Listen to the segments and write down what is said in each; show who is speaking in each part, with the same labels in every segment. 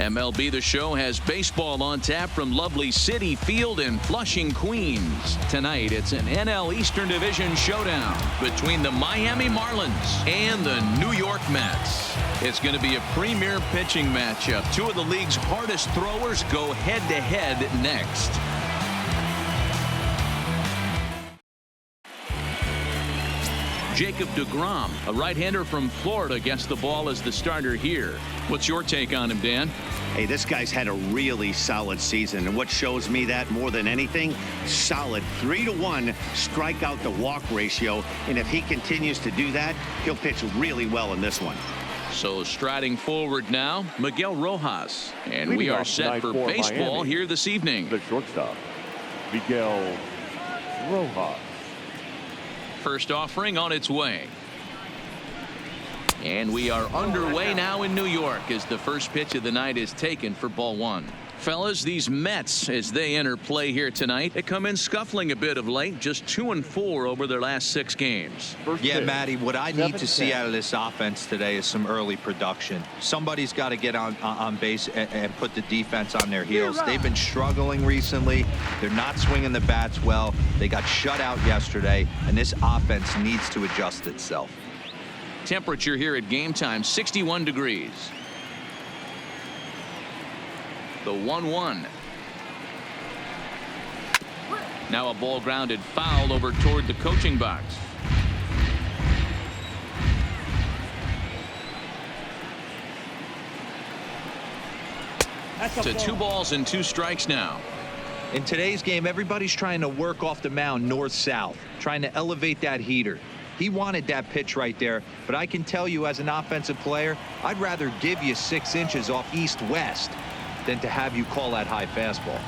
Speaker 1: MLB The Show has baseball on tap from lovely Citi Field in Flushing, Queens. Tonight, it's an NL Eastern Division showdown between the Miami Marlins and the New York Mets. It's going to be a premier pitching matchup. Two of the league's hardest throwers go head-to-head next. Jacob deGrom, a right-hander from Florida, gets the ball as the starter here. What's your take on him, Dan?
Speaker 2: Hey, this guy's had a really solid season, and what shows me that more than anything, solid 3-to-1 strikeout to walk ratio, and if he continues to do that, he'll pitch really well in this one.
Speaker 1: So striding forward now, Miguel Rojas, and we are set for baseball here this evening.
Speaker 3: The shortstop, Miguel Rojas.
Speaker 1: First offering on its way. And we are underway now in New York as the first pitch of the night is taken for ball one. Fellas, these Mets, as they enter play here tonight, they come in scuffling a bit of late, just 2-4 over their last 6 games.
Speaker 4: Yeah, Matty, what I need to see out of this offense today is some early production. Somebody's got to get on base and put the defense on their heels. They've been struggling recently. They're not swinging the bats well. They got shut out yesterday, and this offense needs to adjust itself.
Speaker 1: Temperature here at game time, 61 degrees. The 1-1. Now a ball grounded foul over toward the coaching box. To 2 balls and 2 strikes now.
Speaker 4: In today's game, everybody's trying to work off the mound north-south, trying to elevate that heater. He wanted that pitch right there, but I can tell you as an offensive player, I'd rather give you 6 inches off east-west than to have you call that high fastball.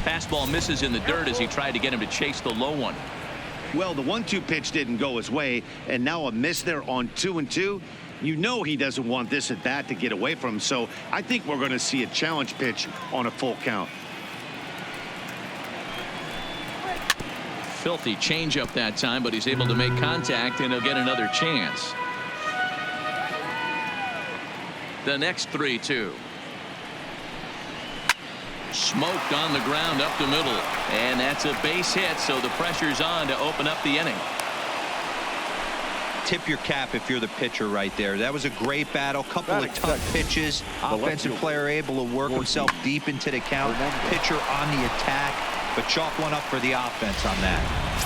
Speaker 1: Fastball misses in the dirt as he tried to get him to chase the low one.
Speaker 2: Well, the 1-2 pitch didn't go his way, and now a miss there on 2-2. You know he doesn't want this at bat to get away from him, so I think we're going to see a challenge pitch on a full count.
Speaker 1: Filthy changeup that time, but he's able to make contact and he'll get another chance. The next 3-2. Smoked on the ground up the middle, and that's a base hit, so the pressure's on to open up the inning.
Speaker 4: Tip your cap if you're the pitcher right there. That was a great battle, couple of tough pitches. Offensive player able to work himself deep into the count. Pitcher on the attack, but chalk one up for the offense on that.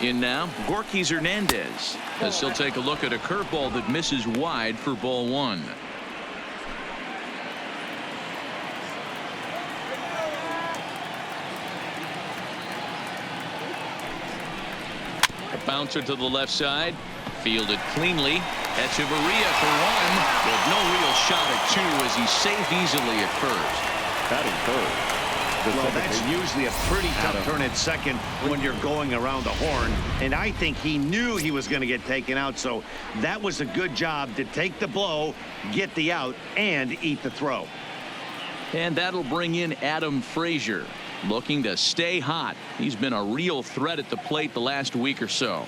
Speaker 1: In now, Gorky Hernandez, as he'll take a look at a curveball that misses wide for ball one. A bouncer to the left side, fielded cleanly. Echeverria for 1, with no real shot at 2 as he's safe easily at first.
Speaker 3: Batting third.
Speaker 2: Well, that's usually a pretty tough turn at second when you're going around the horn, and I think he knew he was going to get taken out, so that was a good job to take the blow, get the out, and eat the throw.
Speaker 1: And that'll bring in Adam Frazier, looking to stay hot. He's been a real threat at the plate the last week or so.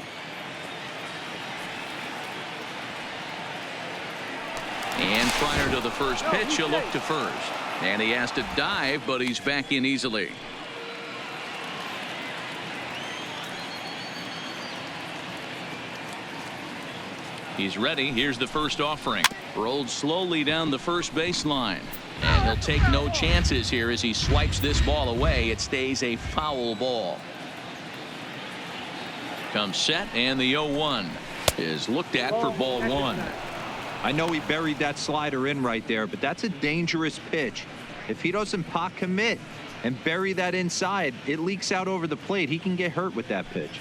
Speaker 1: And prior to the first pitch, he'll look to first. And he has to dive, but he's back in easily. He's ready. Here's the first offering. Rolled slowly down the first baseline. And he'll take no chances here as he swipes this ball away. It stays a foul ball. Comes set, and the 0-1 is looked at for ball 1.
Speaker 4: I know he buried that slider in right there, but that's a dangerous pitch. If he doesn't pot commit and bury that inside, it leaks out over the plate. He can get hurt with that pitch.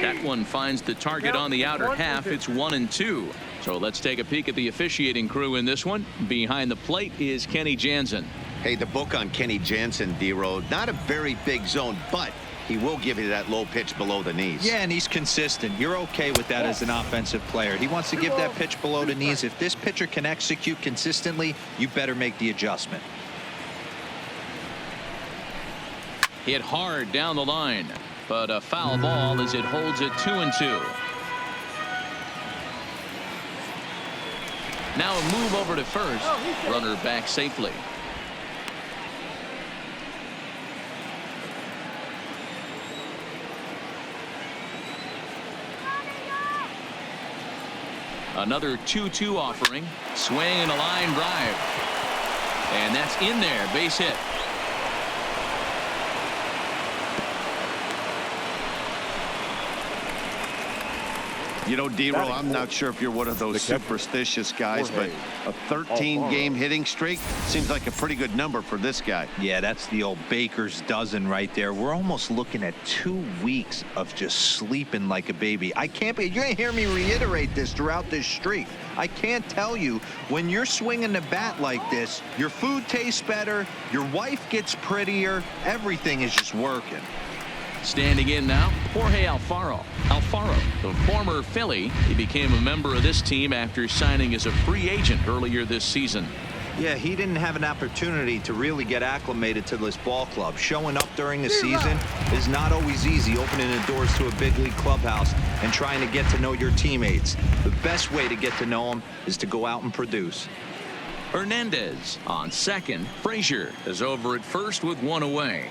Speaker 1: That one finds the target on the outer half. It's 1-2. So let's take a peek at the officiating crew in this one. Behind the plate is Kenny Jansen.
Speaker 2: Hey, the book on Kenny Jansen, D-Road, not a very big zone, but he will give you that low pitch below the knees.
Speaker 4: Yeah, and he's consistent. You're okay with that as an offensive player. He wants to give that pitch below the knees. If this pitcher can execute consistently, you better make the adjustment.
Speaker 1: Hit hard down the line, but a foul ball as it holds it 2-2. Now a move over to first. Runner back safely. Another 2-2 offering. Swing and a line drive. And that's in there. Base hit.
Speaker 2: You know, D-Roll, I'm not sure if you're one of those superstitious guys, but a 13-game hitting streak seems like a pretty good number for this guy.
Speaker 4: Yeah, that's the old baker's dozen right there. We're almost looking at 2 weeks of just sleeping like a baby. I can't be. You're going to hear me reiterate this throughout this streak. I can't tell you, when you're swinging the bat like this, your food tastes better, your wife gets prettier, everything is just working.
Speaker 1: Standing in now, Jorge Alfaro. Alfaro, the former Philly, he became a member of this team after signing as a free agent earlier this season.
Speaker 4: Yeah, he didn't have an opportunity to really get acclimated to this ball club. Showing up during the season is not always easy, opening the doors to a big league clubhouse and trying to get to know your teammates. The best way to get to know them is to go out and produce.
Speaker 1: Hernandez on second. Frazier is over at first with one away.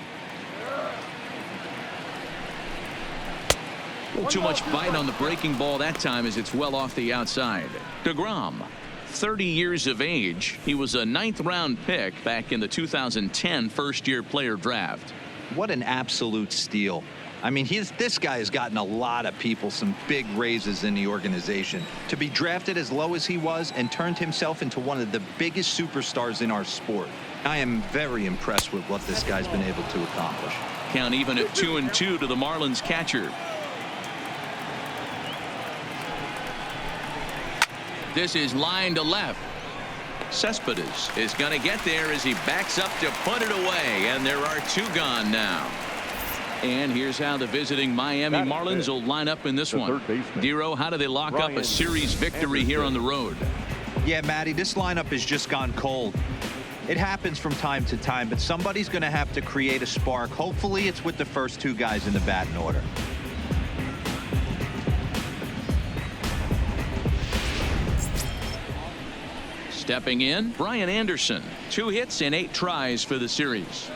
Speaker 1: Too much bite on the breaking ball that time as it's well off the outside. DeGrom, 30 years of age. He was a 9th-round pick back in the 2010 first-year player draft.
Speaker 4: What an absolute steal. I mean, this guy has gotten a lot of people some big raises in the organization. To be drafted as low as he was and turned himself into one of the biggest superstars in our sport. I am very impressed with what this guy's been able to accomplish.
Speaker 1: Count even at 2-2 to the Marlins catcher. This is line to left. Cespedes is going to get there as he backs up to put it away, and there are 2 gone now. And here's how the visiting Miami Marlins will line up in this one. Dero, how do they lock up a series victory here on the road?
Speaker 4: Yeah, Matty, this lineup has just gone cold. It happens from time to time, but somebody's going to have to create a spark. Hopefully it's with the first 2 guys in the batting order.
Speaker 1: Stepping in, Brian Anderson. 2 hits in 8 tries for the series.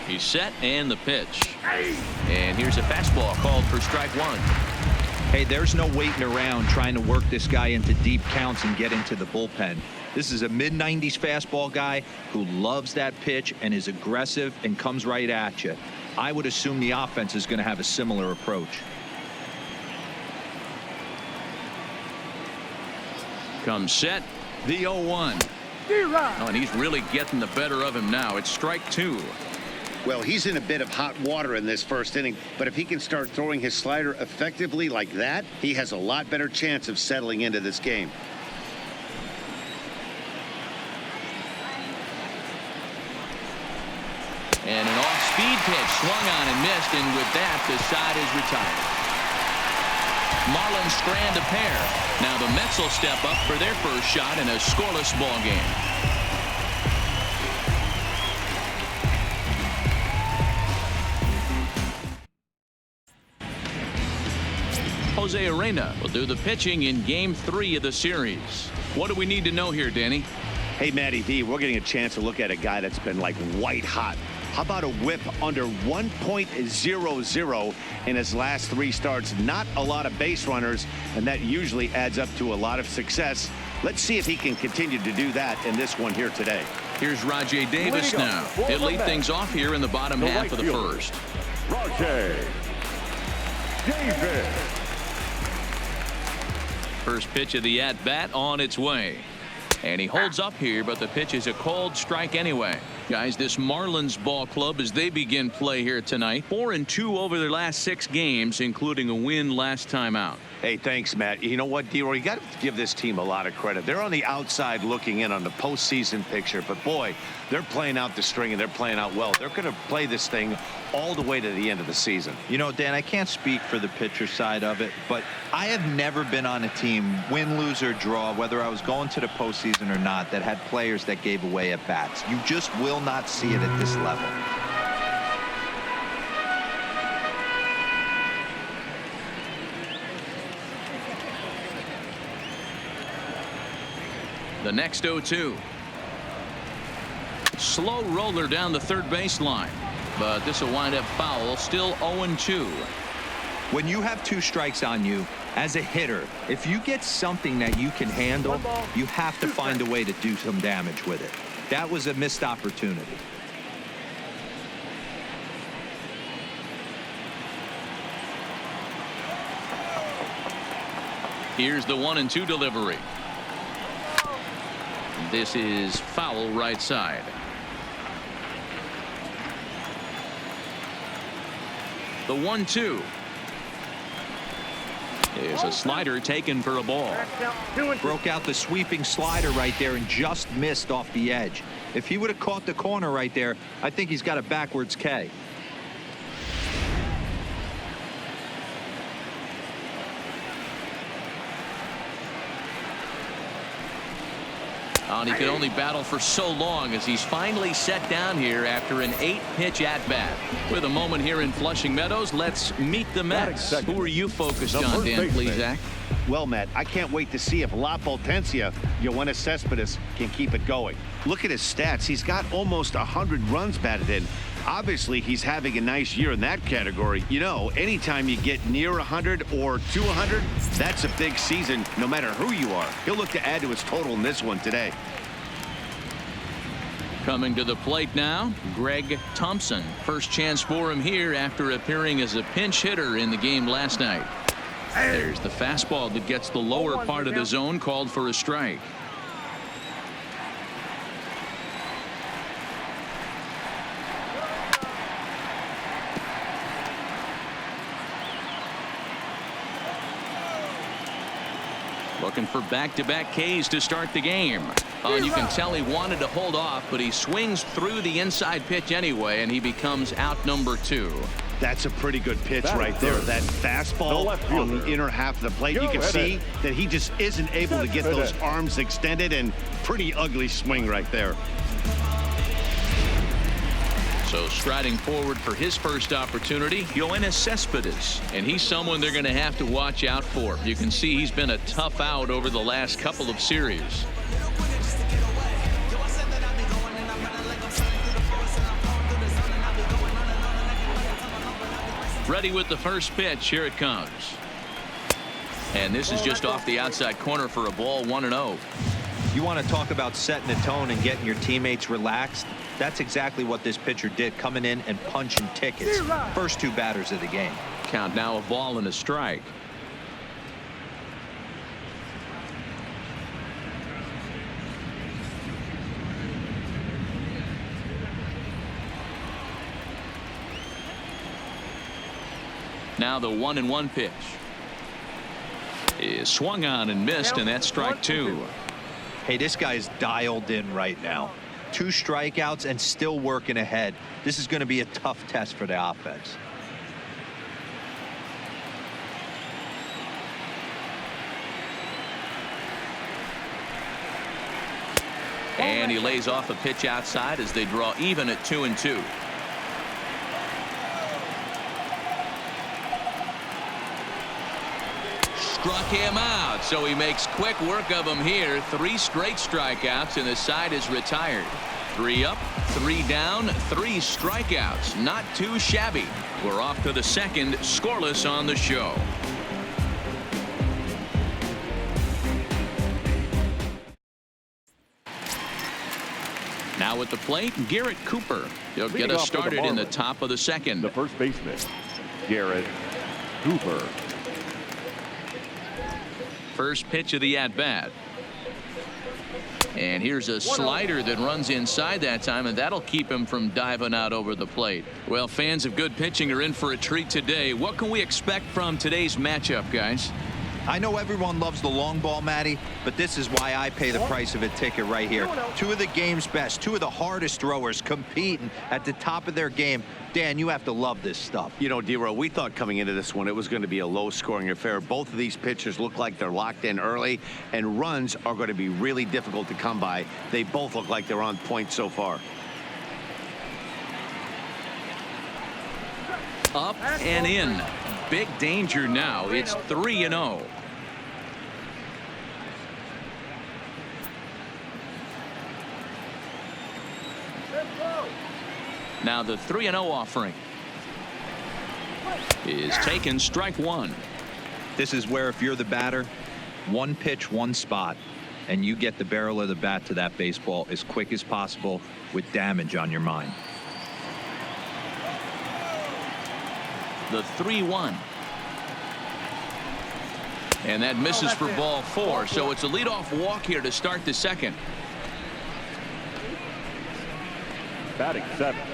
Speaker 1: He's set and the pitch. And here's a fastball called for strike 1.
Speaker 4: Hey, there's no waiting around trying to work this guy into deep counts and get into the bullpen. This is a mid-90s fastball guy who loves that pitch and is aggressive and comes right at you. I would assume the offense is going to have a similar approach.
Speaker 1: Comes set, the 0-1. Oh, and he's really getting the better of him now. It's strike 2.
Speaker 2: Well, he's in a bit of hot water in this first inning, but if he can start throwing his slider effectively like that, he has a lot better chance of settling into this game.
Speaker 1: And an off-speed pitch swung on and missed, and with that, the side is retired. Marlins strand a pair. Now the Mets will step up for their first shot in a scoreless ball game. Jose Arena will do the pitching in Game 3 of the series. What do we need to know here, Danny?
Speaker 2: Hey, Matty V, we're getting a chance to look at a guy that's been like white hot. How about a whip under 1.00 in his last 3 starts? Not a lot of base runners, and that usually adds up to a lot of success. Let's see if he can continue to do that in this one here today.
Speaker 1: Here's Rajay Davis now. He'll lead things off here in the bottom half of the first.
Speaker 3: Rajay Davis.
Speaker 1: First pitch of the at-bat on its way. And he holds up here, but the pitch is a cold strike anyway. Guys, this Marlins ball club, as they begin play here tonight, 4-2 over their last 6 games, including a win last time out.
Speaker 2: Hey, thanks, Matt. You know what, D-Roy, you got to give this team a lot of credit. They're on the outside looking in on the postseason picture, but boy, they're playing out the string and they're playing out well. They're going to play this thing all the way to the end of the season.
Speaker 4: You know, Dan, I can't speak for the pitcher side of it, but I have never been on a team, win, lose, or draw, whether I was going to the postseason or not, that had players that gave away at bats. You just will not see it at this level.
Speaker 1: The next 0-2. Slow roller down the third baseline, but this will wind up foul. Still 0-2.
Speaker 4: When you have 2 strikes on you as a hitter, if you get something that you can handle, you have to find a way to do some damage with it. That was a missed opportunity.
Speaker 1: Here's the 1-2 delivery. This is foul right side. The 1-2 is a slider taken for a ball.
Speaker 4: Broke out the sweeping slider right there and just missed off the edge. If he would have caught the corner right there, I think he's got a backwards K.
Speaker 1: And he could only battle for so long as he's finally set down here after an 8-pitch at-bat. With a moment here in Flushing Meadows, let's meet the Mets. Who are you focused on, Dan, please, Zach?
Speaker 2: Well, Matt, I can't wait to see if La Potencia, Yoenis Cespedes, can keep it going. Look at his stats. He's got almost 100 runs batted in. Obviously, he's having a nice year in that category. You know, anytime you get near 100 or to 100, that's a big season, no matter who you are. He'll look to add to his total in this one today.
Speaker 1: Coming to the plate now, Greg Thompson. First chance for him here after appearing as a pinch hitter in the game last night. There's the fastball that gets the lower part of the zone, called for a strike. Looking for back-to-back Ks to start the game. And you can tell he wanted to hold off, but he swings through the inside pitch anyway, and he becomes out number 2.
Speaker 2: That's a pretty good pitch right there. That fastball on the inner half of the plate. You can see that he just isn't able to get those arms extended, and pretty ugly swing right there.
Speaker 1: So striding forward for his first opportunity, Yoenis Cespedes, and he's someone they're going to have to watch out for. You can see he's been a tough out over the last couple of series. Ready with the first pitch. Here it comes. And this is just off the outside corner for a ball. 1-0.
Speaker 4: You want to talk about setting the tone and getting your teammates relaxed? That's exactly what this pitcher did, coming in and punching tickets. First 2 batters of the game.
Speaker 1: Count now, a ball and a strike. Now the 1-1 pitch is swung on and missed, and that's strike 2.
Speaker 4: Hey, this guy's dialed in right now. 2 strikeouts and still working ahead. This is going to be a tough test for the offense.
Speaker 1: And he lays off a pitch outside as they draw even at 2-2. Struck him out, so he makes quick work of him here. 3 straight strikeouts, and the side is retired. 3 up, 3 down, 3 strikeouts. Not too shabby. We're off to the second, scoreless on the show. Now at the plate, Garrett Cooper. He'll get us started in the top of the second.
Speaker 3: The first baseman, Garrett Cooper.
Speaker 1: First pitch of the at-bat. And here's a slider that runs inside that time, and that'll keep him from diving out over the plate. Well, fans of good pitching are in for a treat today. What can we expect from today's matchup, guys?
Speaker 4: I know everyone loves the long ball, Matty, but this is why I pay the price of a ticket right here. Two of the game's best, two of the hardest throwers competing at the top of their game. Dan, you have to love this stuff.
Speaker 2: You know, D-Row, we thought coming into this one it was going to be a low-scoring affair. Both of these pitchers look like they're locked in early, and runs are going to be really difficult to come by. They both look like they're on point so far.
Speaker 1: Up and in. Big danger now. It's 3-0. Now the 3-0 offering is taken, strike one.
Speaker 4: This is where if you're the batter, one pitch, one spot, and you get the barrel of the bat to that baseball as quick as possible with damage on your mind.
Speaker 1: The 3-1. And that misses for ball four, so it's a leadoff walk here to start the second.
Speaker 3: Batting seventh,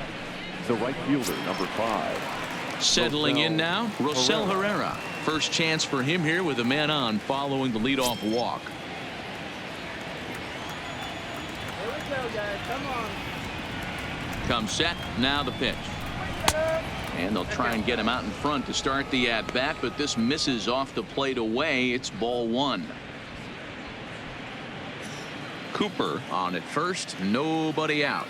Speaker 3: the right fielder, number 5.
Speaker 1: Settling in now, Rosell Herrera. First chance for him here with a man on following the leadoff walk.
Speaker 5: Here we go, guys. Come on.
Speaker 1: Come set, now the pitch. And they'll try and get him out in front to start the at-bat, but this misses off the plate away. It's ball one. Cooper on at first, nobody out.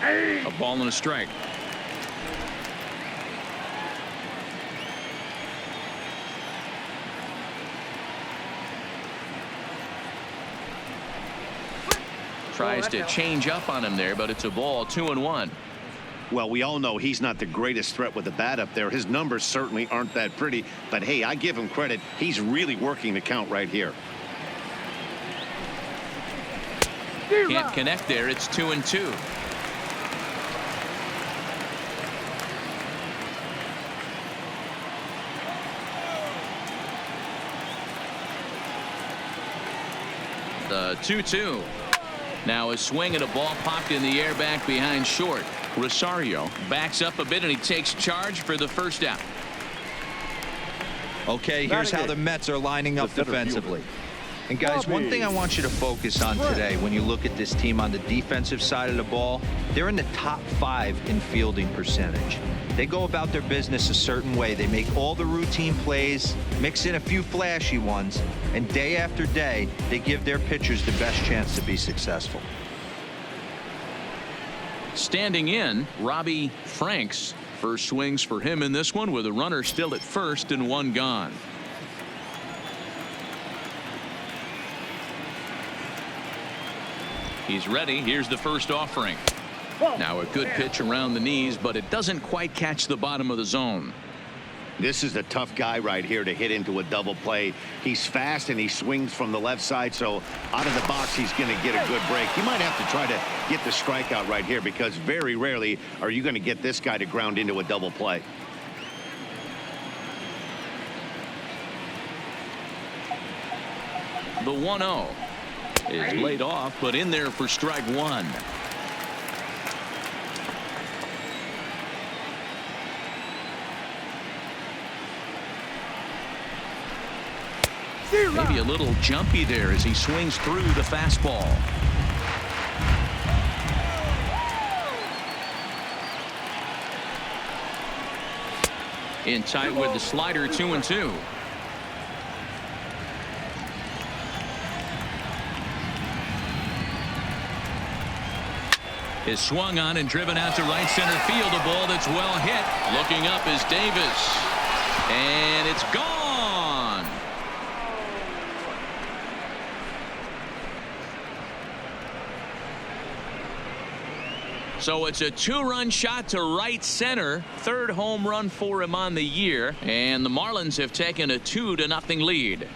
Speaker 1: A ball and a strike. Tries to change up on him there, but it's a ball. 2-1.
Speaker 2: Well, we all know he's not the greatest threat with the bat up there. His numbers certainly aren't that pretty, but hey, I give him credit. He's really working the count right here.
Speaker 1: Can't connect there. It's 2-2. The 2-2. Now a swing and a ball popped in the air back behind short. Rosario backs up a bit and he takes charge for the first out.
Speaker 4: Okay, here's how the Mets are lining up defensively. And guys, one thing I want you to focus on today when you look at this team on the defensive side of the ball, they're in the top 5 in fielding percentage. They go about their business a certain way. They make all the routine plays, mix in a few flashy ones, and day after day, they give their pitchers the best chance to be successful.
Speaker 1: Standing in, Robbie Franks. First swings for him in this one with a runner still at first and one gone. He's ready. Here's the first offering. Now a good pitch around the knees, but it doesn't quite catch the bottom of the zone.
Speaker 2: This is the tough guy right here to hit into a double play. He's fast and he swings from the left side, so out of the box he's going to get a good break. You might have to try to get the strikeout right here because very rarely are you going to get this guy to ground into a double play.
Speaker 1: The 1-0 is laid off, but in there for strike one. Maybe a little jumpy there as he swings through the fastball. In tight with the slider. 2-2. Is swung on and driven out to right center field. A ball that's well hit. Looking up is Davis. And it's gone. So it's a 2-run shot to right center. Third home run for him on the year. And the Marlins have taken a 2-0 lead.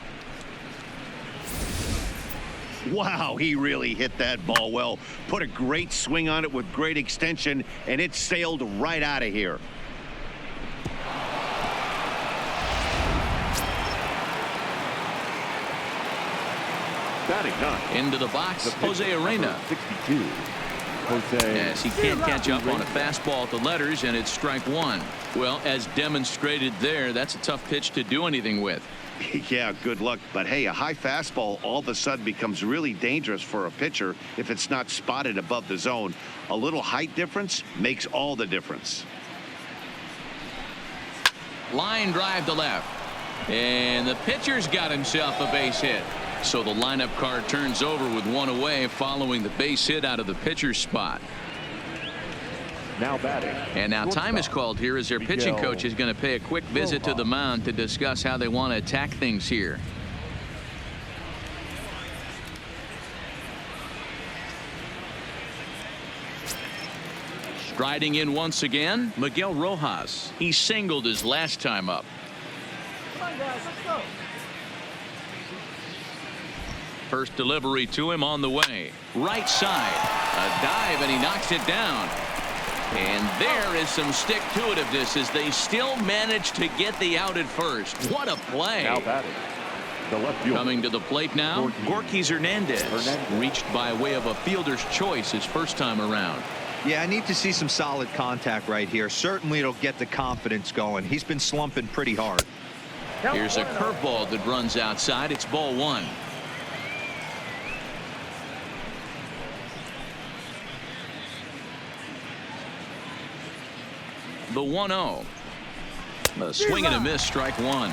Speaker 2: Wow, he really hit that ball well. Put a great swing on it with great extension, and it sailed right out of here.
Speaker 3: Batting ninth.
Speaker 1: Into the box, Jose Arena.
Speaker 3: 62. Jose.
Speaker 1: Yes, he can't catch up on a fastball at the letters, and it's strike one. Well, as demonstrated there, that's a tough pitch to do anything with.
Speaker 2: Yeah, good luck. But hey, a high fastball all of a sudden becomes really dangerous for a pitcher if it's not spotted above the zone. A little height difference makes all the difference.
Speaker 1: Line drive to left. And the pitcher's got himself a base hit. So the lineup card turns over with one away following the base hit out of the pitcher's spot.
Speaker 3: Now batting.
Speaker 1: And now time is called here as their pitching coach is going to pay a quick visit to the mound to discuss how they want to attack things here. Striding in once again, Miguel Rojas. He singled his last time up.
Speaker 5: Come on, guys, let's go.
Speaker 1: First delivery to him on the way. Right side. A dive, and he knocks it down. And there is some stick-to-itiveness as they still manage to get the out at first. What a play.
Speaker 3: Now batting. The left fielder.
Speaker 1: Coming to the plate now, Gorkys Hernandez. Reached by way of a fielder's choice his first time around.
Speaker 4: Yeah, I need to see some solid contact right here. Certainly it'll get the confidence going. He's been slumping pretty hard.
Speaker 1: Here's a curveball that runs outside. It's ball one. The 1-0. A swing and a miss, strike one.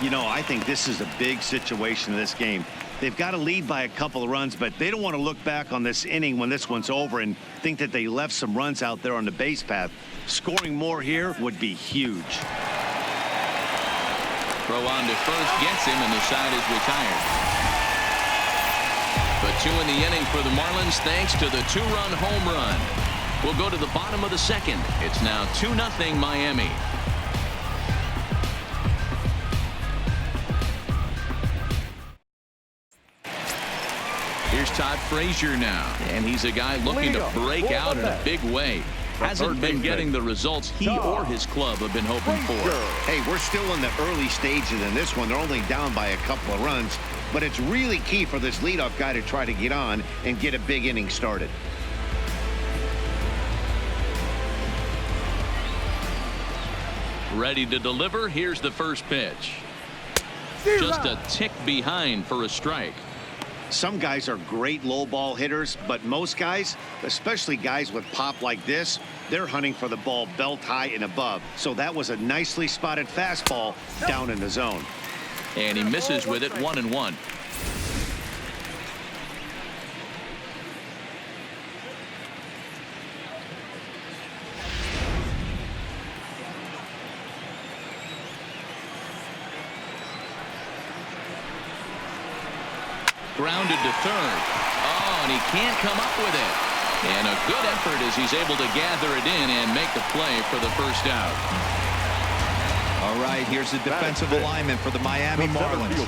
Speaker 2: You know, I think this is a big situation in this game. They've got to lead by a couple of runs, but they don't want to look back on this inning when this one's over and think that they left some runs out there on the base path. Scoring more here would be huge.
Speaker 1: Throw on to first gets him, and the side is retired. But two in the inning for the Marlins thanks to the two-run home run. We'll go to the bottom of the second. It's now 2-0 Miami. Here's Todd Frazier now, and he's a guy looking to break out in a big way. Hasn't been getting the results he or his club have been hoping for.
Speaker 2: Hey, we're still in the early stages in this one. They're only down by a couple of runs, but it's really key for this leadoff guy to try to get on and get a big inning started.
Speaker 1: Ready to deliver. Here's the first pitch. Just a tick behind for a strike.
Speaker 2: Some guys are great low ball hitters, but most guys, especially guys with pop like this, they're hunting for the ball belt high and above. So that was a nicely spotted fastball down in the zone.
Speaker 1: And he misses with it, 1-1. Grounded to third. Oh, and he can't come up with it. And a good effort as he's able to gather it in and make the play for the first out.
Speaker 4: All right, here's the defensive alignment for the Miami Marlins.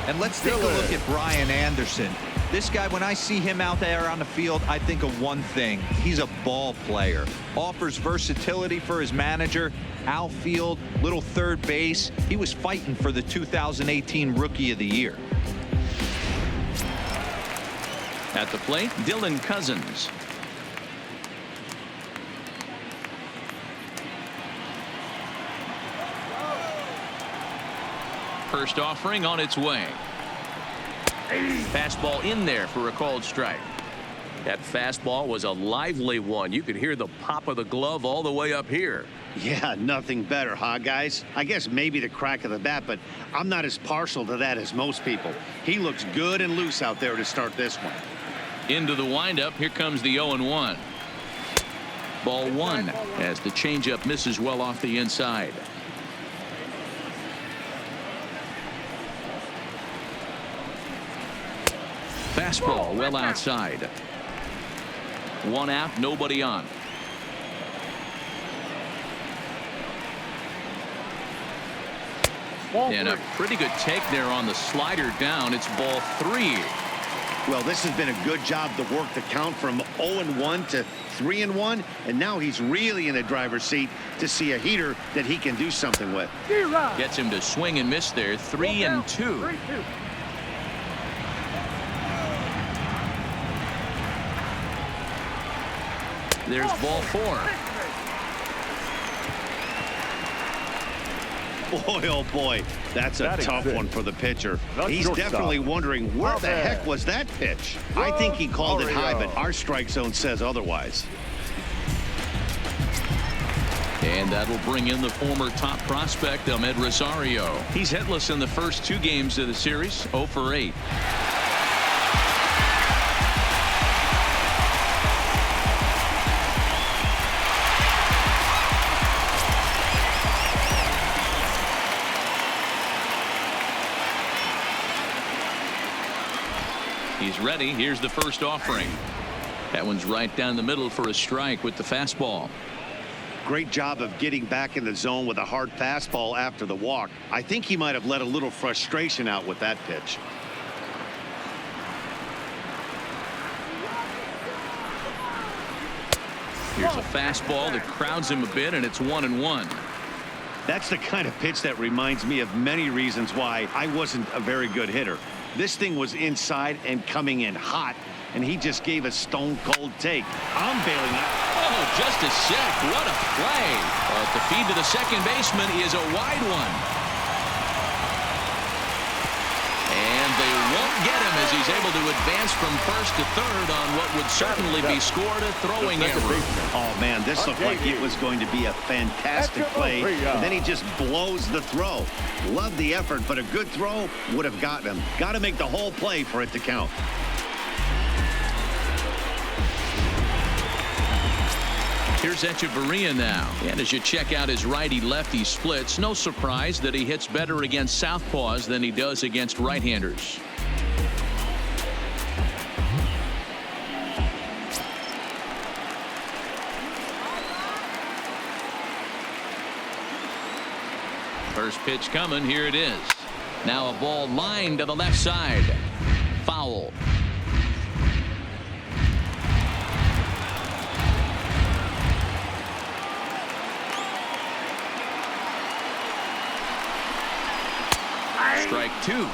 Speaker 4: And let's take a look at Brian Anderson. This guy, when I see him out there on the field, I think of one thing. He's a ball player. Offers versatility for his manager. Outfield, little third base. He was fighting for the 2018 Rookie of the Year.
Speaker 1: At the plate, Dylan Cousins. First offering on its way. Fastball in there for a called strike. That fastball was a lively one. You could hear the pop of the glove all the way up here.
Speaker 2: Yeah, nothing better, huh, guys? I guess maybe the crack of the bat, but I'm not as partial to that as most people. He looks good and loose out there to start this one.
Speaker 1: Into the windup. Here comes the 0-1. Ball one as the changeup misses well off the inside. Fastball well outside. One out, nobody on. And a pretty good take there on the slider down. It's ball three.
Speaker 2: Well, this has been a good job to work the count from 0-1 to 3-1, and now he's really in the driver's seat to see a heater that he can do something with.
Speaker 1: Gets him to swing and miss there. 3-2. There's ball 4.
Speaker 2: Boy, oh boy, that's a tough one for the pitcher. He's definitely wondering where the heck was that pitch. I think he called it high, but our strike zone says otherwise.
Speaker 1: And that'll bring in the former top prospect, Ahmed Rosario. He's hitless in the first 2 games of the series, 0 for 8. He's ready. Here's the first offering. That one's right down the middle for a strike with the fastball.
Speaker 2: Great job of getting back in the zone with a hard fastball after the walk. I think he might have let a little frustration out with that pitch.
Speaker 1: Here's a fastball that crowds him a bit, and it's 1-1.
Speaker 2: That's the kind of pitch that reminds me of many reasons why I wasn't a very good hitter. This thing was inside and coming in hot, and he just gave a stone-cold take. I'm bailing out.
Speaker 1: Oh, just a sec. What a play. But the feed to the second baseman is a wide one. And they won't get him as he's able to advance from first to third on what would certainly be scored a throwing error.
Speaker 2: Oh, man, this looked like it was going to be a fantastic play, and then he just blows the throw. Love the effort, but a good throw would have gotten him. Got to make the whole play for it to count.
Speaker 1: Here's Echeverria now. And as you check out his righty-lefty splits, no surprise that he hits better against southpaws than he does against right-handers. First pitch coming. Here it is. Now a ball lined to the left side. Foul. Strike 2.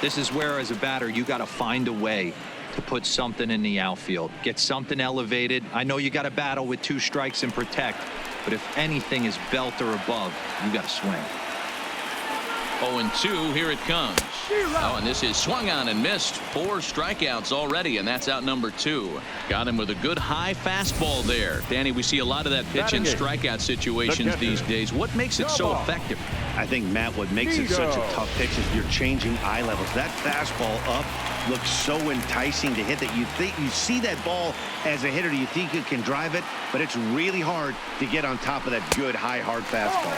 Speaker 4: This is where, as a batter, you got to find a way to put something in the outfield. Get something elevated. I know you got to battle with 2 strikes and protect, but if anything is belt or above, you got to swing.
Speaker 1: 0-2. Here it comes. Oh, and this is swung on and missed. 4 strikeouts already, and that's out number 2. Got him with a good high fastball there. Danny, we see a lot of that pitch in strikeout situations these days. What makes it so effective?
Speaker 2: I think, Matt, what makes it such a tough pitch is you're changing eye levels. That fastball up looks so enticing to hit that you think you see that ball as a hitter. You think you can drive it, but it's really hard to get on top of that good high hard fastball.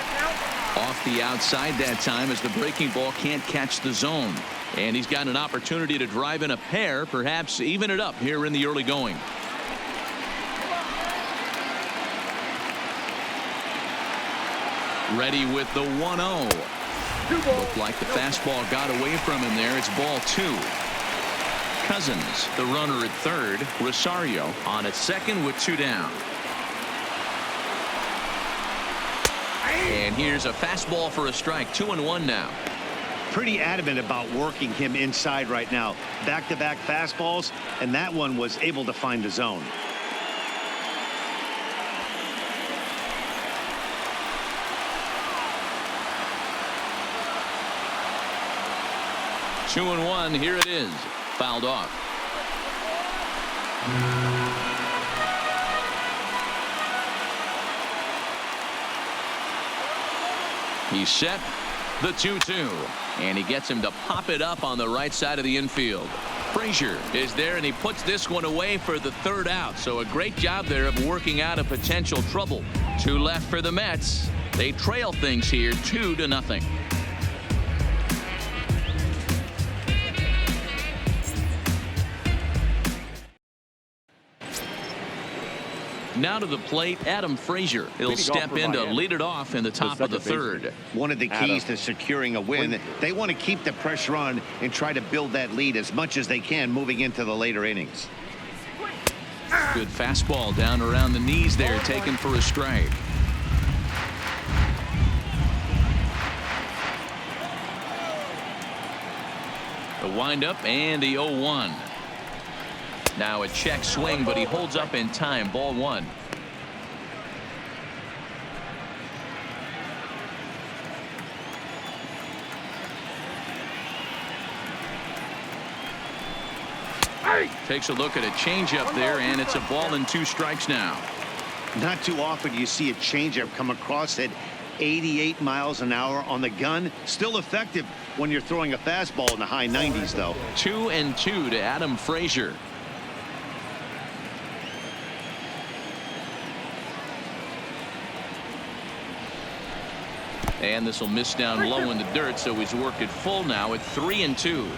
Speaker 1: Off the outside that time as the breaking ball can't catch the zone. And he's got an opportunity to drive in a pair, perhaps even it up here in the early going. Ready with the 1-0. Looked like the fastball got away from him there. It's ball 2. Cousins, the runner at third. Rosario on at second with 2 down. And here's a fastball for a strike. 2-1 now.
Speaker 2: Pretty adamant about working him inside right now. Back-to-back fastballs, and that one was able to find the zone.
Speaker 1: Two and 1. Here it is. Fouled off. He's set. The 2-2. And he gets him to pop it up on the right side of the infield. Frazier is there, and he puts this one away for the 3rd out. So a great job there of working out a potential trouble. 2 left for the Mets. They trail things here 2-0. Now to the plate, Adam Frazier. He'll step in to lead it off in the top of the 3rd.
Speaker 2: One of the keys to securing a win, they want to keep the pressure on and try to build that lead as much as they can moving into the later innings.
Speaker 1: Good fastball down around the knees there, taken for a strike. The windup and the 0-1. Now a check swing, but he holds up in time. Ball one. Takes a look at a changeup there, and it's a ball and 2 strikes now.
Speaker 2: Not too often you see a changeup come across at 88 miles an hour on the gun. Still effective when you're throwing a fastball in the high 90s, though.
Speaker 1: 2-2 to Adam Frazier. And this will miss down low in the dirt, so he's worked it full now at 3-2.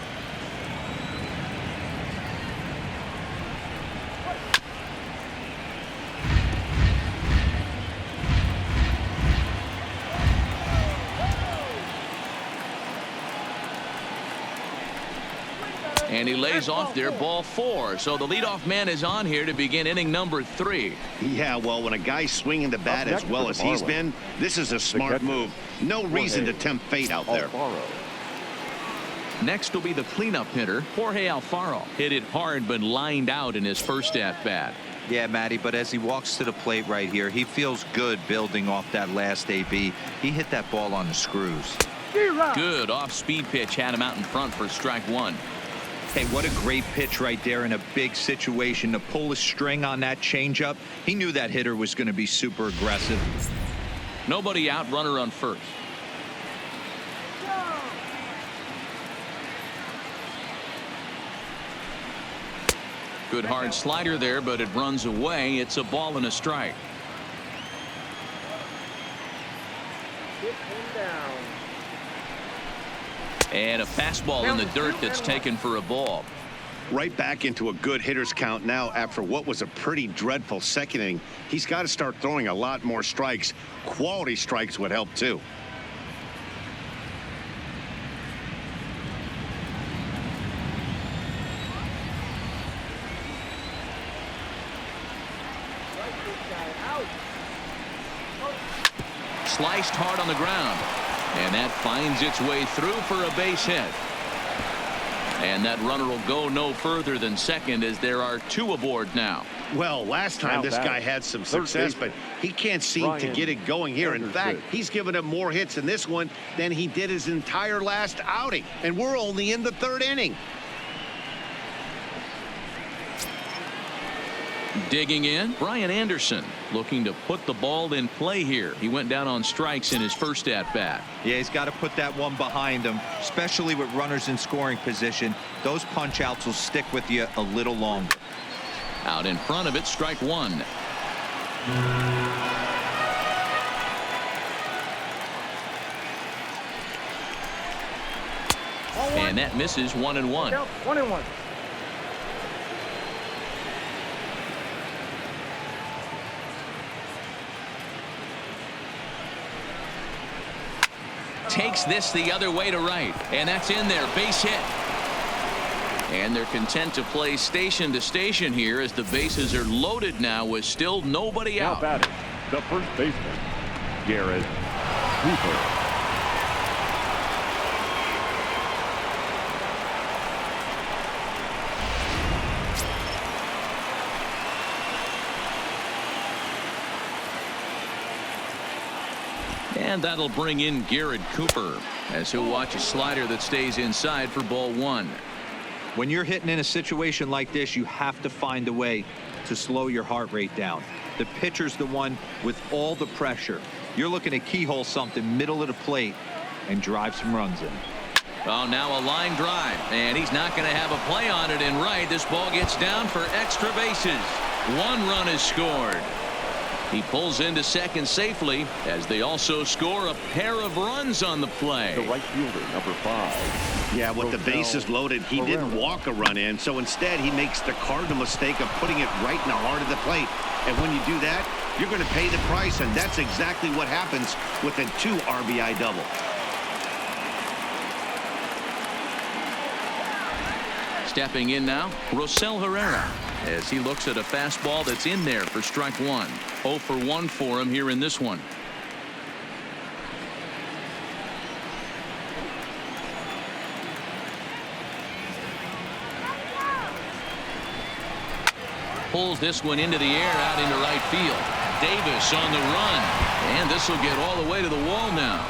Speaker 1: And he lays off there, ball 4. So the leadoff man is on here to begin inning number 3.
Speaker 2: Yeah, well, when a guy's swinging the bat as well as he's been, this is a smart move. No reason to tempt fate out there.
Speaker 1: Next will be the cleanup hitter, Jorge Alfaro. Hit it hard, but lined out in his first at-bat.
Speaker 4: Yeah, Matty, but as he walks to the plate right here, he feels good building off that last AB. He hit that ball on the screws.
Speaker 1: Good off-speed pitch had him out in front for strike 1.
Speaker 4: Hey, what a great pitch right there in a big situation to pull a string on that changeup. He knew that hitter was going to be super aggressive.
Speaker 1: Nobody out, runner on first. Good hard slider there, but it runs away. It's a ball and a strike.
Speaker 5: Hit him down.
Speaker 1: And a fastball in the dirt that's taken for a ball.
Speaker 2: Right back into a good hitter's count now after what was a pretty dreadful second inning. He's got to start throwing a lot more strikes. Quality strikes would help too.
Speaker 1: Sliced hard on the ground. And that finds its way through for a base hit. And that runner will go no further than second as there are 2 aboard now.
Speaker 2: Well, last time this guy had some success, but he can't seem to get it going here. In fact, he's given up more hits in this one than he did his entire last outing. And we're only in the 3rd inning.
Speaker 1: Digging in, Brian Anderson looking to put the ball in play here. He went down on strikes in his first at-bat.
Speaker 4: Yeah, he's got to put that one behind him, especially with runners in scoring position. Those punch-outs will stick with you a little longer.
Speaker 1: Out in front of it, strike 1. And that misses 1-1.
Speaker 5: 1-1.
Speaker 1: Takes this the other way to right, and that's in there. Base hit. And they're content to play station to station here as the bases are loaded now with still nobody
Speaker 3: Now
Speaker 1: out.
Speaker 3: batting, the first baseman, Garrett Cooper.
Speaker 1: And that'll bring in Garrett Cooper as he'll watch a slider that stays inside for ball 1.
Speaker 4: When you're hitting in a situation like this, you have to find a way to slow your heart rate down. The pitcher's the one with all the pressure. You're looking to keyhole something middle of the plate and drive some runs in.
Speaker 1: Oh, now a line drive, and he's not going to have a play on it in right. This ball gets down for extra bases. 1 run is scored. He pulls into second safely as they also score a pair of runs on the play.
Speaker 3: The right fielder, number 5.
Speaker 2: Yeah, with the bases loaded, he didn't walk a run in, so instead he makes the cardinal mistake of putting it right in the heart of the plate. And when you do that, you're going to pay the price, and that's exactly what happens with a 2 RBI double.
Speaker 1: Stepping in now, Rosell Herrera, as he looks at a fastball that's in there for strike 1. 0 for 1 for him here in this one. pulls this one into the air out into right field. Davis on the run, and this will get all the way to the wall now.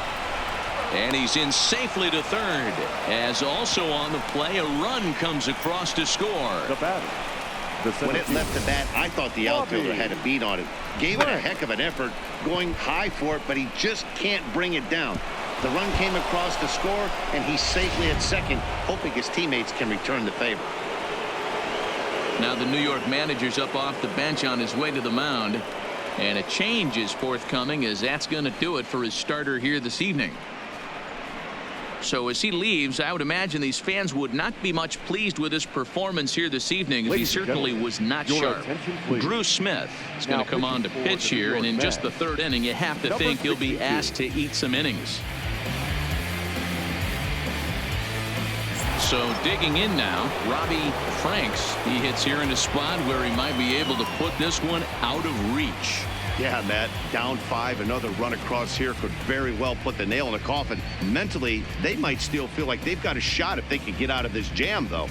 Speaker 1: And he's in safely to third, as also on the play a run comes across to score.
Speaker 3: The batter.
Speaker 2: When it left the bat, I thought the outfielder had a beat on it. Gave it a heck of an effort, going high for it, but he just can't bring it down. The run came across to score, and he's safely at second, hoping his teammates can return the favor.
Speaker 1: Now the New York manager's up off the bench on his way to the mound, and a change is forthcoming, as that's going to do it for his starter here this evening. So as he leaves, I would imagine these fans would not be much pleased with his performance here this evening, as he certainly was not sharp. Drew Smith is going to come on to pitch here, and in just the third inning, you have to think he'll be asked to eat some innings. So digging in now, Robbie Franks. He hits here in a spot where he might be able to put this one out of reach.
Speaker 2: Yeah, Matt, down 5, another run across here could very well put the nail in the coffin. Mentally, they might still feel like they've got a shot if they can get out of this jam, though.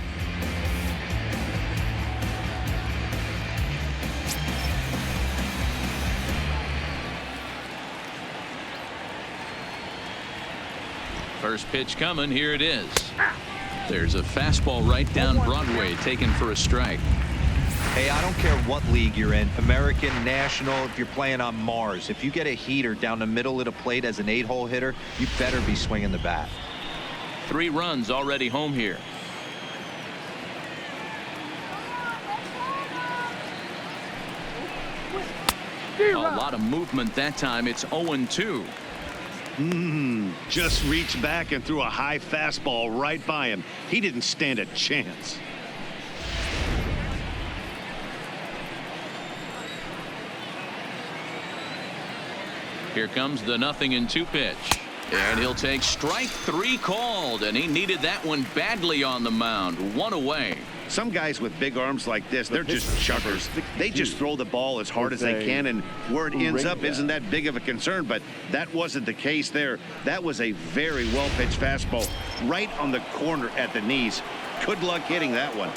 Speaker 1: First pitch coming. Here it is. There's a fastball right down Broadway, taken for a strike.
Speaker 4: Hey, I don't care what league you're in, American, National, if you're playing on Mars. If you get a heater down the middle of the plate as an 8-hole hitter, you better be swinging the bat.
Speaker 1: 3 runs already home here. A lot of movement that time. It's 0-2.
Speaker 2: Just reached back and threw a high fastball right by him. He didn't stand a chance.
Speaker 1: Here comes the 0-2 pitch. And he'll take strike 3 called, and he needed that one badly on the mound. 1 away.
Speaker 2: Some guys with big arms like this, they're just chuckers. They just throw the ball as hard as they can, and where it ends up isn't that big of a concern, but that wasn't the case there. That was a very well-pitched fastball right on the corner at the knees. Good luck hitting that one.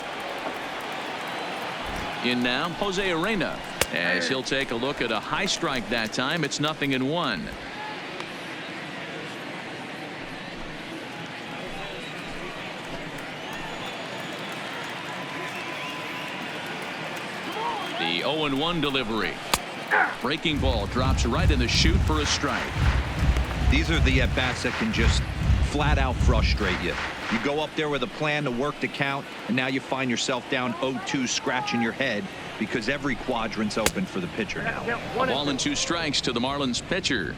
Speaker 1: In now, Jose Arena, as he'll take a look at a high strike that time. It's 0-1. The 0-1 delivery. Breaking ball drops right in the chute for a strike.
Speaker 4: These are the at-bats that can just flat out frustrate you. You go up there with a plan to work the count, and now you find yourself down 0-2, scratching your head because every quadrant's open for the pitcher now.
Speaker 1: A ball and 2 strikes to the Marlins pitcher.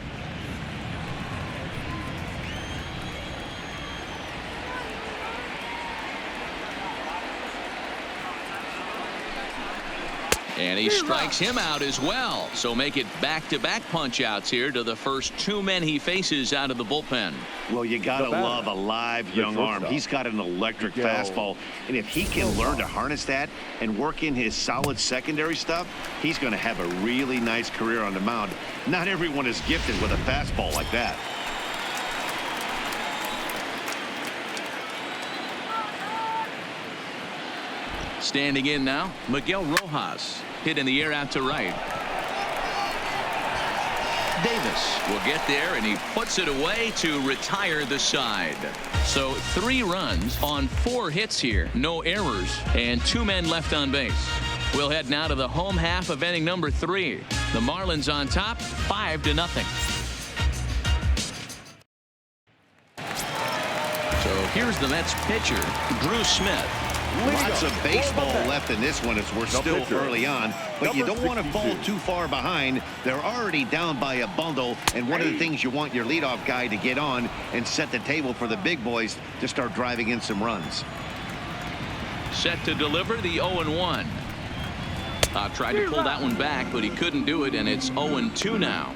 Speaker 1: And he strikes him out as well. So make it back-to-back punch-outs here to the first 2 men he faces out of the bullpen.
Speaker 2: Well, you got to love a live young arm. He's got an electric fastball. And if he can learn to harness that and work in his solid secondary stuff, he's going to have a really nice career on the mound. Not everyone is gifted with a fastball like that.
Speaker 1: Standing in now, Miguel Rojas. Hit in the air out to right. Davis will get there, and he puts it away to retire the side. So 3 runs on 4 hits here. No errors, and 2 men left on base. We'll head now to the home half of inning number 3. The Marlins on top, 5-0. So here's the Mets pitcher, Drew Smith.
Speaker 2: Lots of baseball left in this one as we're still early on, but you don't want to fall too far behind. They're already down by a bundle, and one of the things you want your leadoff guy to get on and set the table for the big boys to start driving in some runs.
Speaker 1: Set to deliver the 0-1. Tried to pull that one back, but he couldn't do it, and it's 0-2 now.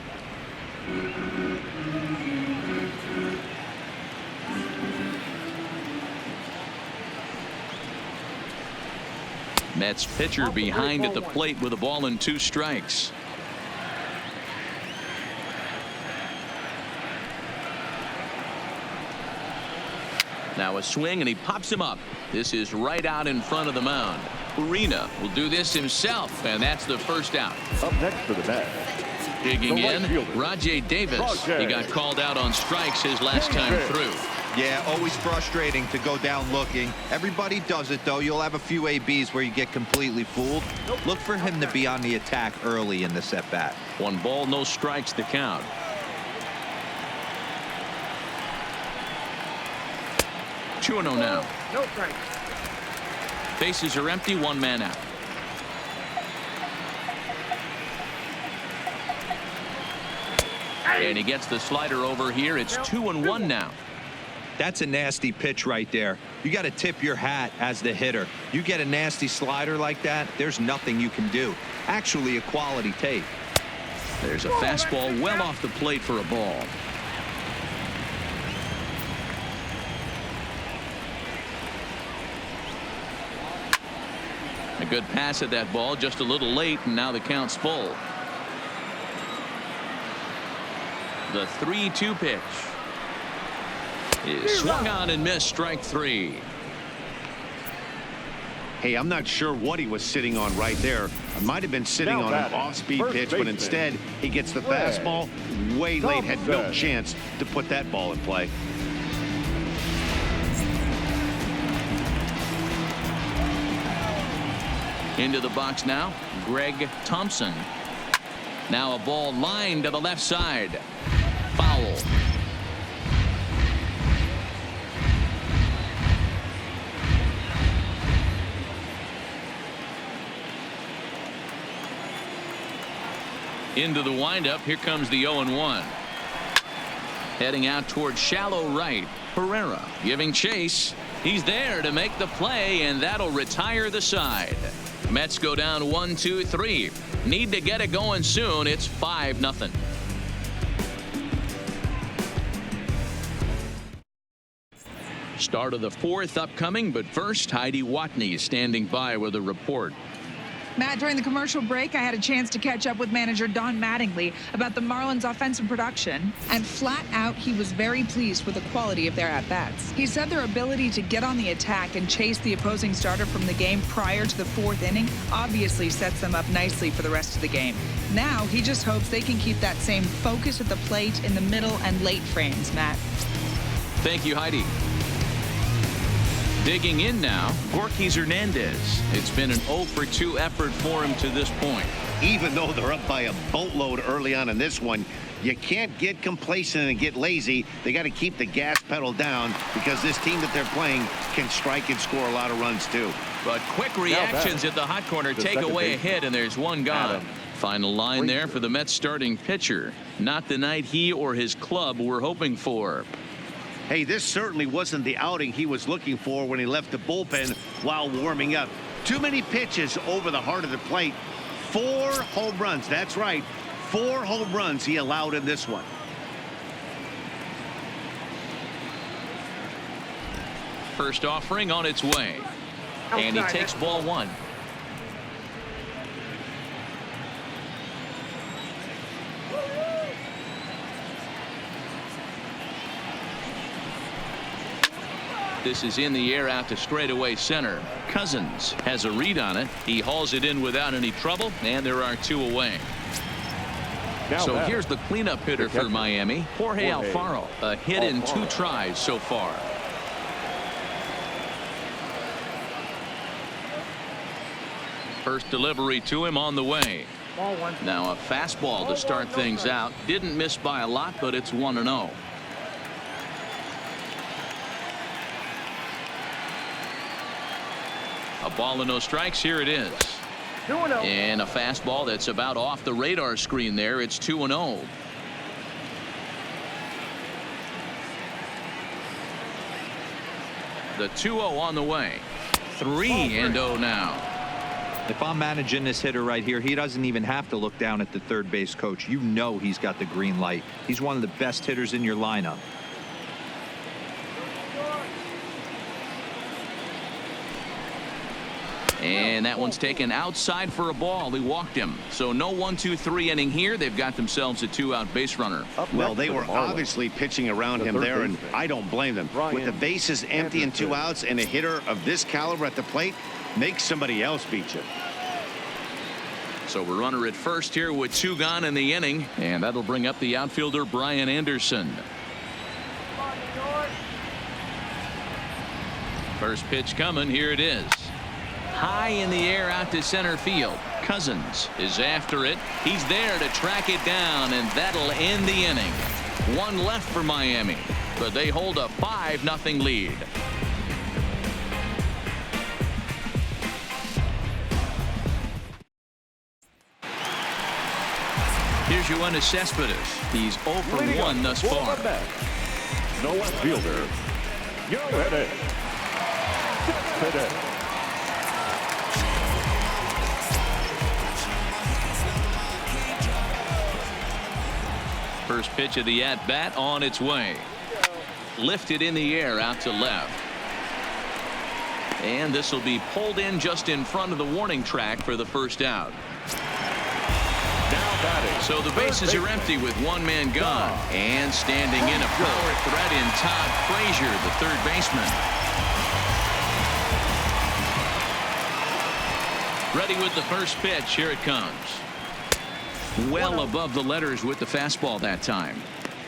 Speaker 1: Mets pitcher behind at the plate with a ball and 2 strikes. Now a swing, and he pops him up. This is right out in front of the mound. Arena will do this himself, and that's the first out.
Speaker 3: Up next for the bat.
Speaker 1: Digging
Speaker 3: The right
Speaker 1: in,
Speaker 3: fielder,
Speaker 1: Rajay Davis.
Speaker 3: Rajay.
Speaker 1: He got called out on strikes his last time through.
Speaker 4: Yeah, always frustrating to go down looking. Everybody does it, though. You'll have a few ABs where you get completely fooled. Look for him to be on the attack early in this at-bat.
Speaker 1: 1 ball, no strikes to count. Two and 0 now.
Speaker 5: No strikes.
Speaker 1: Bases are empty, 1 man out. And he gets the slider over here. It's 2-1 now.
Speaker 4: That's a nasty pitch right there. You got to tip your hat as the hitter. You get a nasty slider like that, there's nothing you can do. Actually, a quality take.
Speaker 1: There's a fastball well off the plate for a ball. A good pass at that ball, just a little late, and now the count's full. The 3-2 pitch is swung on and missed. Strike 3.
Speaker 2: Hey, I'm not sure what he was sitting on right there. It might have been sitting
Speaker 3: Now
Speaker 2: on an
Speaker 3: batting,
Speaker 2: off-speed
Speaker 3: first
Speaker 2: pitch, but
Speaker 3: baseman,
Speaker 2: instead he gets the
Speaker 3: Greg
Speaker 2: fastball way late, had no
Speaker 3: Thompson.
Speaker 2: chance to put that ball in play.
Speaker 1: Into the box now, Greg Thompson. Now a ball lined to the left side. Foul. Into the windup. Here comes the 0-1. Heading out towards shallow right. Herrera giving chase. He's there to make the play, and that'll retire the side. Mets go down 1-2-3. Need to get it going soon. It's 5-0. Start of the 4th upcoming, but first, Heidi Watney standing by with a report.
Speaker 6: Matt, during the commercial break, I had a chance to catch up with manager Don Mattingly about the Marlins' offensive production, and flat out, he was very pleased with the quality of their at-bats. He said their ability to get on the attack and chase the opposing starter from the game prior to the 4th inning obviously sets them up nicely for the rest of the game. Now, he just hopes they can keep that same focus at the plate in the middle and late frames, Matt.
Speaker 1: Thank you, Heidi. Digging in now, Gorkys Hernandez. It's been an 0-for-2 effort for him to this point.
Speaker 2: Even though they're up by a boatload early on in this one, you can't get complacent and get lazy. They got to keep the gas pedal down because this team that they're playing can strike and score a lot of runs too.
Speaker 1: But quick reactions at the hot corner take away a hit, and there's one gone.
Speaker 3: Adam.
Speaker 1: Final line there for the Mets starting pitcher. Not the night he or his club were hoping for.
Speaker 2: Hey, this certainly wasn't the outing he was looking for when he left the bullpen while warming up. Too many pitches over the heart of the plate. 4 home runs. That's right. 4 home runs he allowed in this one.
Speaker 1: First offering on its way. And he takes ball 1. This is in the air out to straightaway center. Cousins has a read on it. He hauls it in without any trouble, and there are 2 away. So here's the cleanup hitter for Miami, Jorge Alfaro. A hit in 2 tries so far. First delivery to him on the way.
Speaker 5: Ball 1.
Speaker 1: Now a fastball to start things out. Didn't miss by a lot, but it's 1-0. A ball and no strikes. Here it is.
Speaker 5: 2-0.
Speaker 1: And a fastball that's about off the radar screen there. It's 2-0. The 2-0 on the way. 3-0 now.
Speaker 4: If I'm managing this hitter right here, he doesn't even have to look down at the third base coach. You know he's got the green light. He's one of the best hitters in your lineup.
Speaker 1: And that one's taken outside for a ball. He walked him. So no 1-2-3 inning here. They've got themselves a 2-out base runner.
Speaker 2: Well, they were obviously pitching around him there, and I don't blame them. With the bases empty and 2 outs and a hitter of this caliber at the plate, make somebody else beat you.
Speaker 1: So we're runner at first here with 2 gone in the inning, and that'll bring up the outfielder Brian Anderson. First pitch coming. Here it is. High in the air out to center field. Cousins is after it. He's there to track it down, and that'll end the inning. 1 left for Miami, but they hold a 5-0 lead. Here's Yoenis Cespedes. He's 0 for 1 thus far.
Speaker 3: No left fielder. Yoenis Cespedes.
Speaker 1: First pitch of the at-bat on its way. Lifted in the air out to left. And this will be pulled in just in front of the warning track for the first out. So the bases are empty with 1 man gone. And standing in a power threat in Todd Frazier, the third baseman. Ready with the first pitch. Here it comes. Well above the letters with the fastball that time.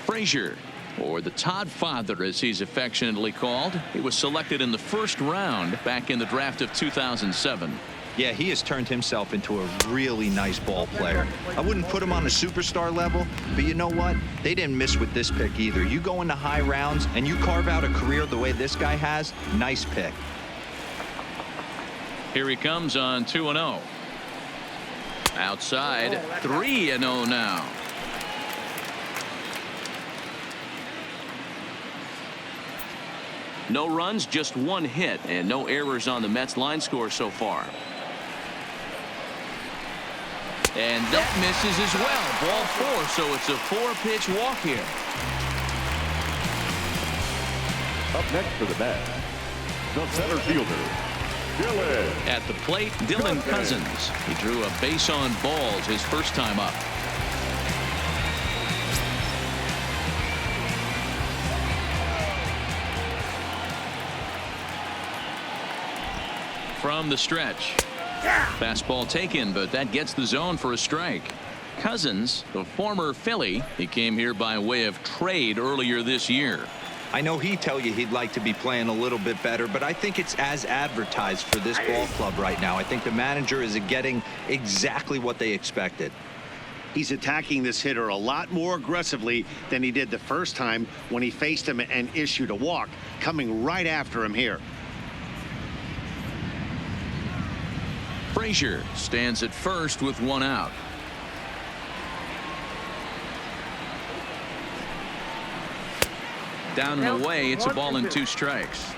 Speaker 1: Frazier, or the Todd Father as he's affectionately called. He was selected in the first round back in the draft of 2007.
Speaker 4: Yeah, he has turned himself into a really nice ball player. I wouldn't put him on the superstar level, but you know what? They didn't miss with this pick either. You go into high rounds and you carve out a career the way this guy has. Nice pick.
Speaker 1: Here he comes on 2-0. Outside, 3-0 now. No runs, just 1 hit, and no errors on the Mets line score so far. And that misses as well. Ball 4, so it's a 4-pitch walk here.
Speaker 3: Up next for the Mets, the center fielder, Dylan.
Speaker 1: At the plate, Dylan Cousins. He drew a base on balls his first time up. From the stretch. Fastball taken, but that gets the zone for a strike. Cousins, the former Philly, he came here by way of trade earlier this year.
Speaker 4: I know he'd tell you he'd like to be playing a little bit better, but I think it's as advertised for this ball club right now. I think the manager is getting exactly what they expected.
Speaker 2: He's attacking this hitter a lot more aggressively than he did the first time when he faced him and issued a walk, coming right after him here.
Speaker 1: Frazier stands at first with 1 out. Down and away, it's a ball and 2 strikes.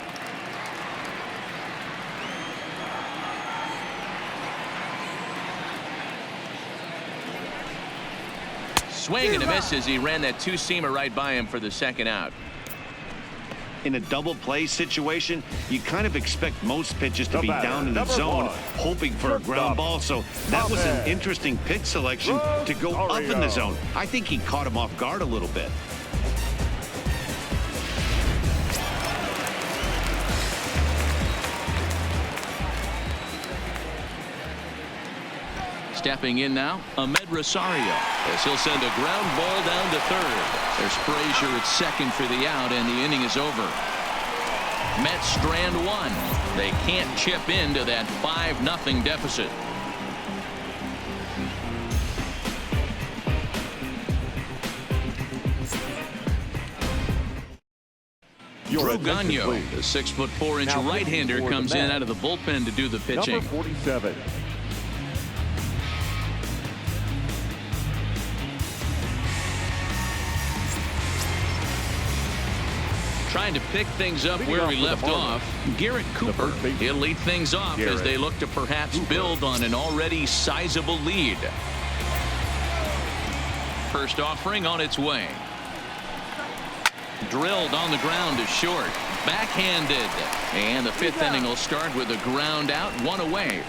Speaker 1: Swing and a miss as he ran that 2-seamer right by him for the second out.
Speaker 2: In a double play situation, you kind of expect most pitches to be down in the zone, hoping for a ground ball. So that was an interesting pitch selection to go up in the zone. I think he caught him off guard a little bit.
Speaker 1: Stepping in now, Ahmed Rosario, as he'll send a ground ball down to third. There's Frazier at second for the out, and the inning is over. Mets strand 1. They can't chip into that 5-0 deficit. Drew Gagno, the 6'4" right-hander, comes in out of the bullpen to do the pitching.
Speaker 3: Number 47.
Speaker 1: Trying to pick things up where we left off. Garrett Cooper. He'll lead things off as they look to perhaps build on an already sizable lead. First offering on its way. Drilled on the ground to short. Backhanded. And the fifth inning will start with a ground out, one away.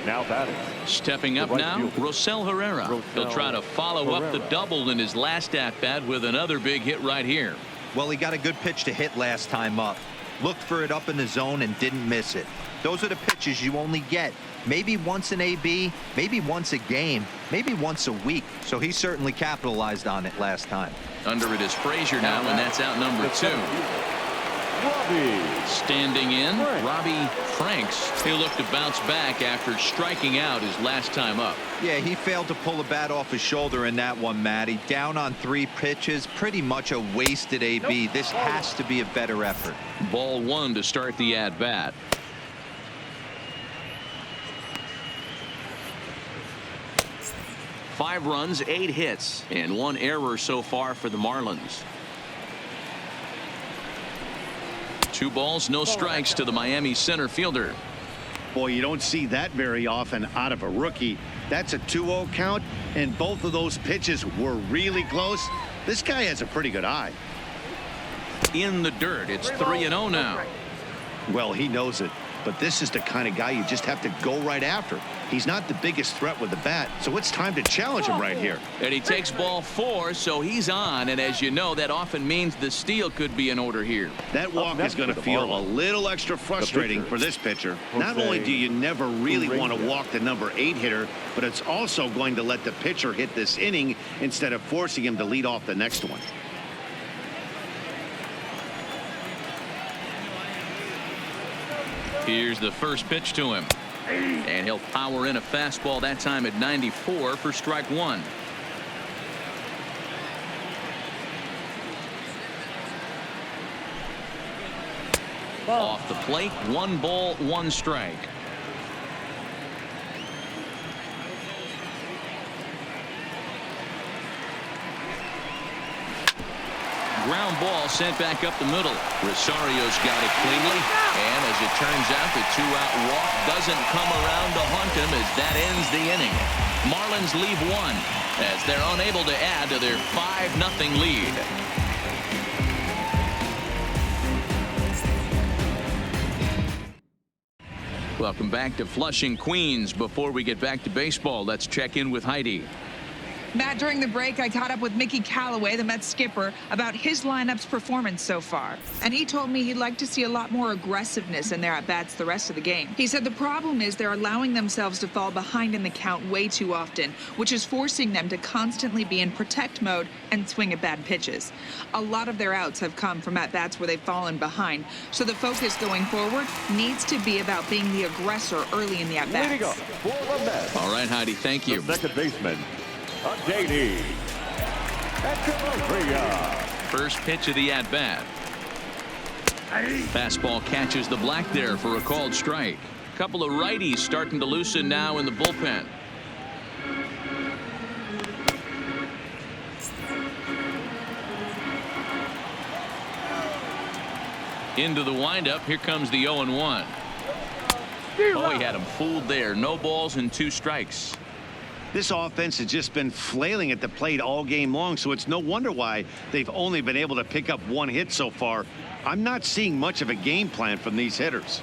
Speaker 3: Now batting.
Speaker 1: Stepping up now, Rosell Herrera. He'll try to follow up the double in his last at-bat with another big hit right here.
Speaker 4: Well, he got a good pitch to hit last time up. Looked for it up in the zone and didn't miss it. Those are the pitches you only get maybe once an AB, maybe once a game, maybe once a week. So he certainly capitalized on it last time.
Speaker 1: Under it is Frazier now, and that's out number 2.
Speaker 3: Robbie.
Speaker 1: Standing in, Robbie Franks. He'll look to bounce back after striking out his last time up.
Speaker 4: Yeah, he failed to pull the bat off his shoulder in that one, Matty. Down on 3 pitches, pretty much a wasted AB. This has to be a better effort.
Speaker 1: Ball 1 to start the at-bat. Five runs, 8 hits, and 1 error so far for the Marlins. 2 balls, no strikes to the Miami center fielder.
Speaker 2: Boy, you don't see that very often out of a rookie. That's a 2-0 count, and both of those pitches were really close. This guy has a pretty good eye.
Speaker 1: In the dirt, it's 3-0 now.
Speaker 2: Well, he knows it, but this is the kind of guy you just have to go right after. He's not the biggest threat with the bat, so it's time to challenge him right here.
Speaker 1: And he takes ball 4, so he's on, and as you know, that often means the steal could be in order here.
Speaker 2: That walk is going to feel a little extra frustrating for this pitcher. Not only do you never really want to walk the number 8 hitter, but it's also going to let the pitcher hit this inning instead of forcing him to lead off the next one.
Speaker 1: Here's the first pitch to him. And he'll power in a fastball that time at 94 for strike 1. Off the plate, 1 ball, 1 strike. Ground ball sent back up the middle. Rosario's got it cleanly, and as it turns out, the 2-out walk doesn't come around to haunt him as that ends the inning. Marlins leave 1 as they're unable to add to their 5-0 lead. Welcome back to Flushing, Queens. Before we get back to baseball, let's check in with Heidi.
Speaker 6: Matt, during the break, I caught up with Mickey Callaway, the Mets skipper, about his lineup's performance so far. And he told me he'd like to see a lot more aggressiveness in their at-bats the rest of the game. He said the problem is they're allowing themselves to fall behind in the count way too often, which is forcing them to constantly be in protect mode and swing at bad pitches. A lot of their outs have come from at-bats where they've fallen behind. So the focus going forward needs to be about being the aggressor early in the at-bats.
Speaker 3: Leading up for the Mets.
Speaker 1: All right, Heidi, thank you.
Speaker 3: The second baseman, JD.
Speaker 1: First pitch of the at-bat. Fastball catches the black there for a called strike. Couple of righties starting to loosen now in the bullpen. Into the windup. Here comes the 0-1. Oh, he had him fooled there. No balls and 2 strikes.
Speaker 2: This offense has just been flailing at the plate all game long, so it's no wonder why they've only been able to pick up 1 hit so far. I'm not seeing much of a game plan from these hitters.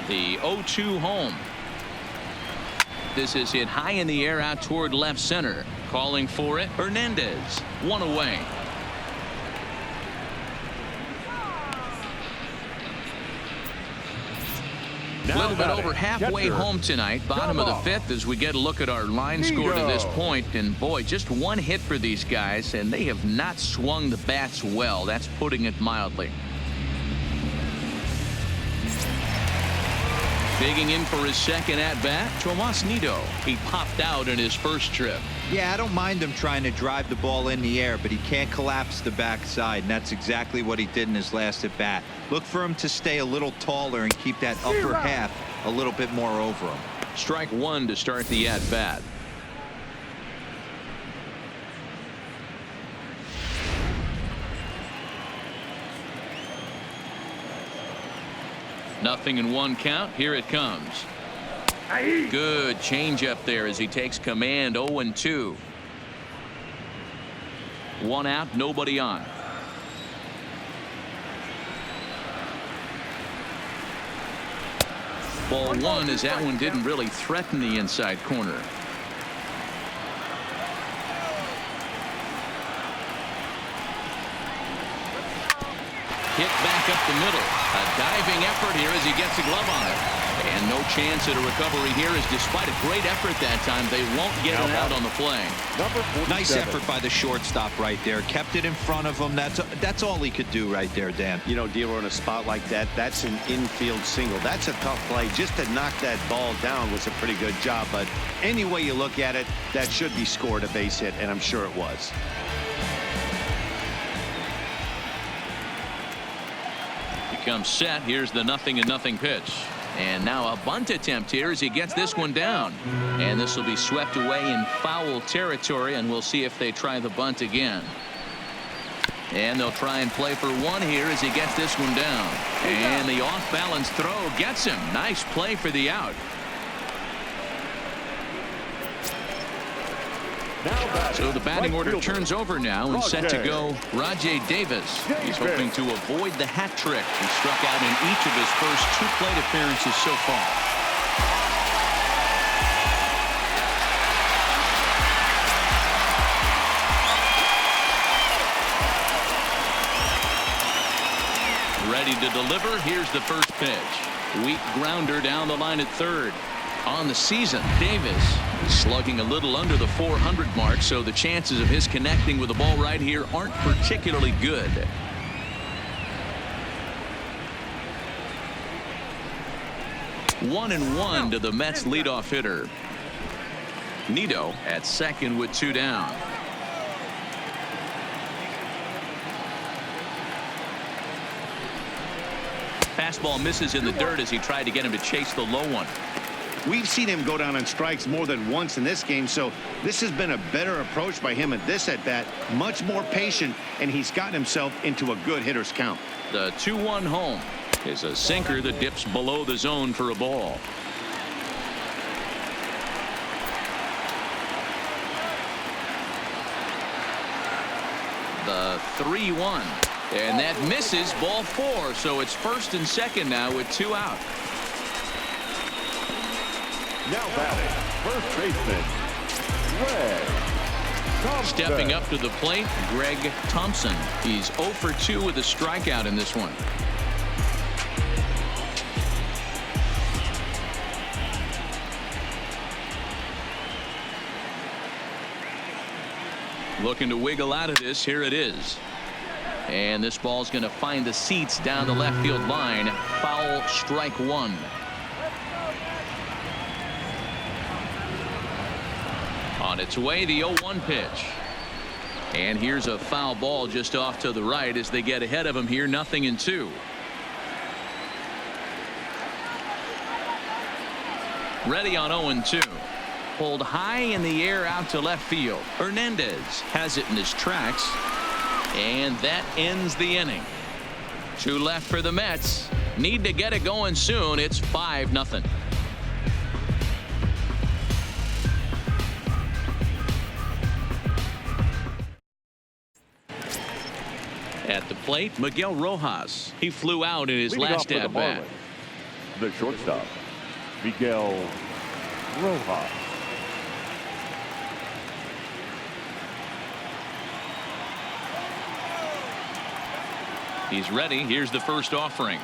Speaker 1: The 0-2 home. This is hit high in the air out toward left center. Calling for it, Hernandez. 1 away. A little bit over halfway home tonight, bottom of the 5th, as we get a look at our line score to this point. And boy, just 1 hit for these guys, and they have not swung the bats well. That's putting it mildly. Digging in for his second at-bat, Tomas Nido. He popped out in his first trip.
Speaker 4: Yeah, I don't mind him trying to drive the ball in the air, but he can't collapse the backside, and that's exactly what he did in his last at-bat. Look for him to stay a little taller and keep that upper half a little bit more over him.
Speaker 1: Strike 1 to start the at-bat. Nothing in 1 count. Here it comes. Good change up there as he takes command. 0-2. 1 out, nobody on. Ball 1 as that one didn't really threaten the inside corner. Hit back up the middle. A diving effort here as he gets a glove on it. And no chance at a recovery here, as despite a great effort that time, they won't get it out on the play.
Speaker 4: Nice effort by the shortstop right there. Kept it in front of him. That's all he could do right there, Dan.
Speaker 2: You know, dealer in a spot like that, that's an infield single. That's a tough play. Just to knock that ball down was a pretty good job. But any way you look at it, that should be scored a base hit, and I'm sure it was.
Speaker 1: Comes set. Here's the 0-0 pitch. And now a bunt attempt here as he gets this one down. And this will be swept away in foul territory, and we'll see if they try the bunt again. And they'll try and play for 1 here as he gets this one down. And the off-balance throw gets him. Nice play for the out. So the batting order turns over now and set to go Rajay Davis. He's hoping to avoid the hat trick. He struck out in each of his first 2 plate appearances so far. Ready to deliver. Here's the first pitch. Weak grounder down the line at third. On the season, Davis is slugging a little under the 400 mark, so the chances of his connecting with the ball right here aren't particularly good. One and one to the Mets leadoff hitter. Nido at second with 2 down. Fastball misses in the dirt as he tried to get him to chase the low one.
Speaker 2: We've seen him go down on strikes more than once in this game, so this has been a better approach by him at this at-bat. Much more patient, and he's gotten himself into a good hitter's count.
Speaker 1: The 2-1 home is a sinker that dips below the zone for a ball. The 3-1. And that misses, ball 4, so it's first and second now with 2 out.
Speaker 3: Now batting, first baseman, Greg Thompson.
Speaker 1: Stepping up to the plate, Greg Thompson. He's 0 for 2 with a strikeout in this one. Looking to wiggle out of this. Here it is. And this ball's going to find the seats down the left field line. Foul, strike 1. On its way, the 0-1 pitch. And here's a foul ball just off to the right as they get ahead of him here. 0-2. Ready on 0-2. Pulled high in the air out to left field. Hernandez has it in his tracks. And that ends the inning. 2 left for the Mets. Need to get it going soon. It's 5-0. At the plate, Miguel Rojas. He flew out in his last at bat.
Speaker 3: The shortstop, Miguel Rojas.
Speaker 1: He's ready. Here's the first offering.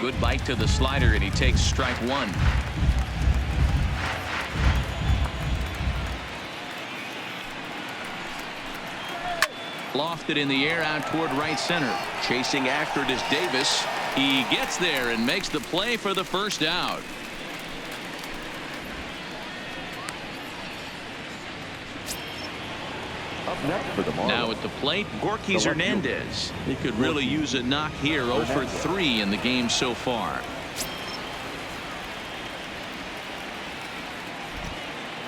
Speaker 1: Good bite to the slider, and he takes strike 1. Lofted in the air out toward right center. Chasing after it is Davis. He gets there and makes the play for the first out.
Speaker 3: Up next for the Marlins.
Speaker 1: Now at the plate, Gorky Hernandez. He could really use a knock here. 0 for 3 in the game so far.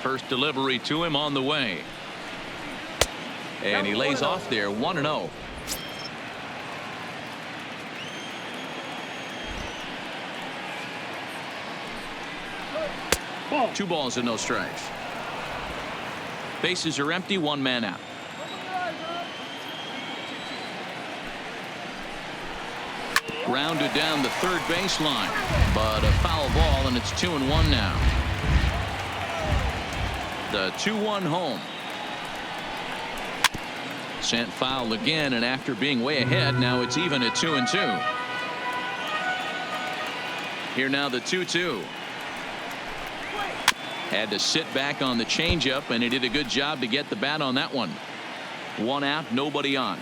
Speaker 1: First delivery to him on the way. And he lays off there. 1-0. Two balls and no strikes. Bases are empty. 1 man out. Grounded down the third baseline, but a foul ball, and it's 2-1 now. The 2-1 home. Sent foul again, and after being way ahead, now it's even at 2-2. Here now the 2-2. Had to sit back on the changeup, and he did a good job to get the bat on that one. One out, nobody on.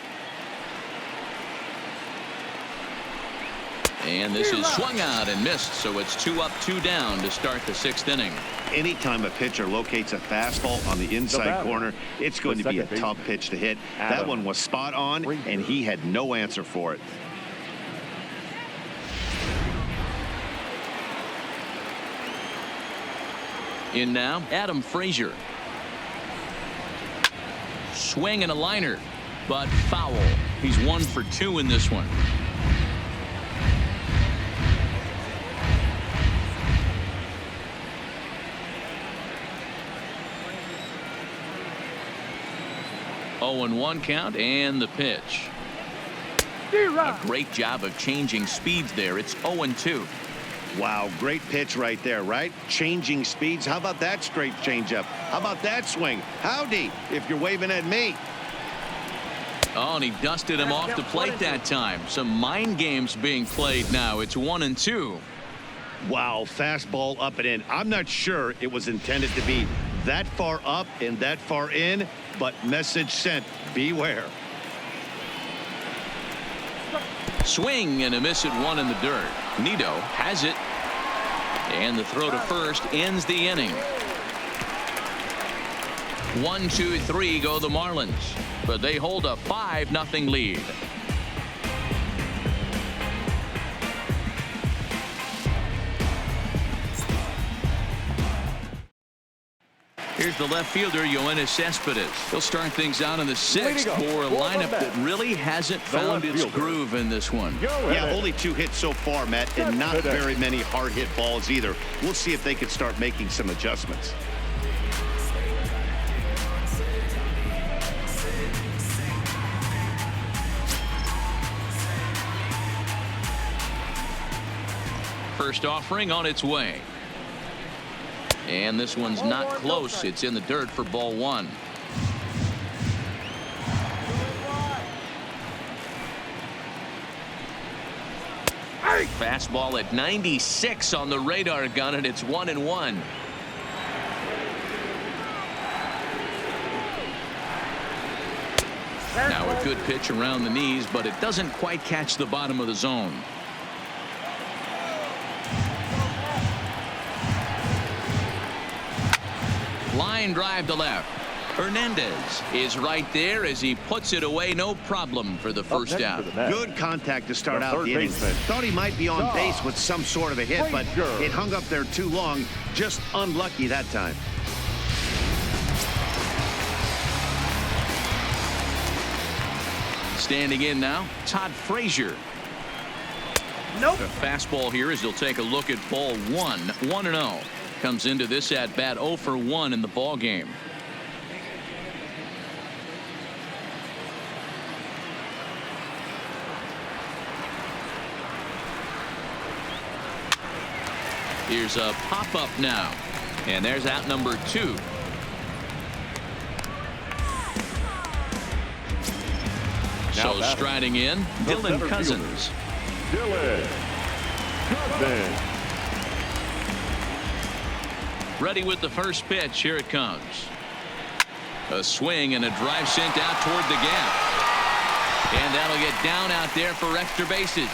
Speaker 1: And this is swung out and missed, so it's 2 up, 2 down to start the 6th inning.
Speaker 2: Anytime a pitcher locates a fastball on the inside corner, it's going to be a tough pitch to hit. That one was spot on, and he had no answer for it.
Speaker 1: In now, Adam Frazier. Swing and a liner, but foul. He's 1 for 2 in this one. Oh, and 1 count, and the pitch. A great job of changing speeds there. It's 0-2.
Speaker 2: Wow, great pitch right there, right? Changing speeds. How about that straight changeup? How about that swing? Howdy, if you're waving at me.
Speaker 1: Oh, and he dusted him off the plate that time. Some mind games being played now. It's 1-2.
Speaker 2: Wow, fastball up and in. I'm not sure it was intended to be that far up and that far in, but message sent. Beware.
Speaker 1: Swing and a miss at 1 in the dirt. Nito has it, and the throw to first ends the inning. 1, 2, 3 go the Marlins, but they hold a 5-0 lead. Here's the left fielder, Yoenis Cespedes. He'll start things out in the 6th for a lineup that really hasn't found its groove in this one.
Speaker 2: Yeah, only 2 hits so far, Matt, and not very many hard hit balls either. We'll see if they can start making some adjustments.
Speaker 1: First offering on its way. And this one's not close. It's in the dirt for ball 1. Fastball at 96 on the radar gun, and it's 1-1. Now a good pitch around the knees, but it doesn't quite catch the bottom of the zone. Line drive to left. Hernandez is right there as he puts it away. No problem for the first out.
Speaker 2: Good contact to start out the inning. Thought he might be on base with some sort of a hit, but it hung up there too long. Just unlucky that time.
Speaker 1: Standing in now, Todd Frazier.
Speaker 5: Nope.
Speaker 1: The fastball here as he'll take a look at ball 1. 1-0. Comes into this at bat 0 for 1 in the ball game. Here's a pop-up now, and there's out number 2. So striding in, Dylan Cousins.
Speaker 3: Dylan Cousins.
Speaker 1: Ready with the first pitch. Here it comes. A swing and a drive sent out toward the gap. And that'll get down out there for extra bases.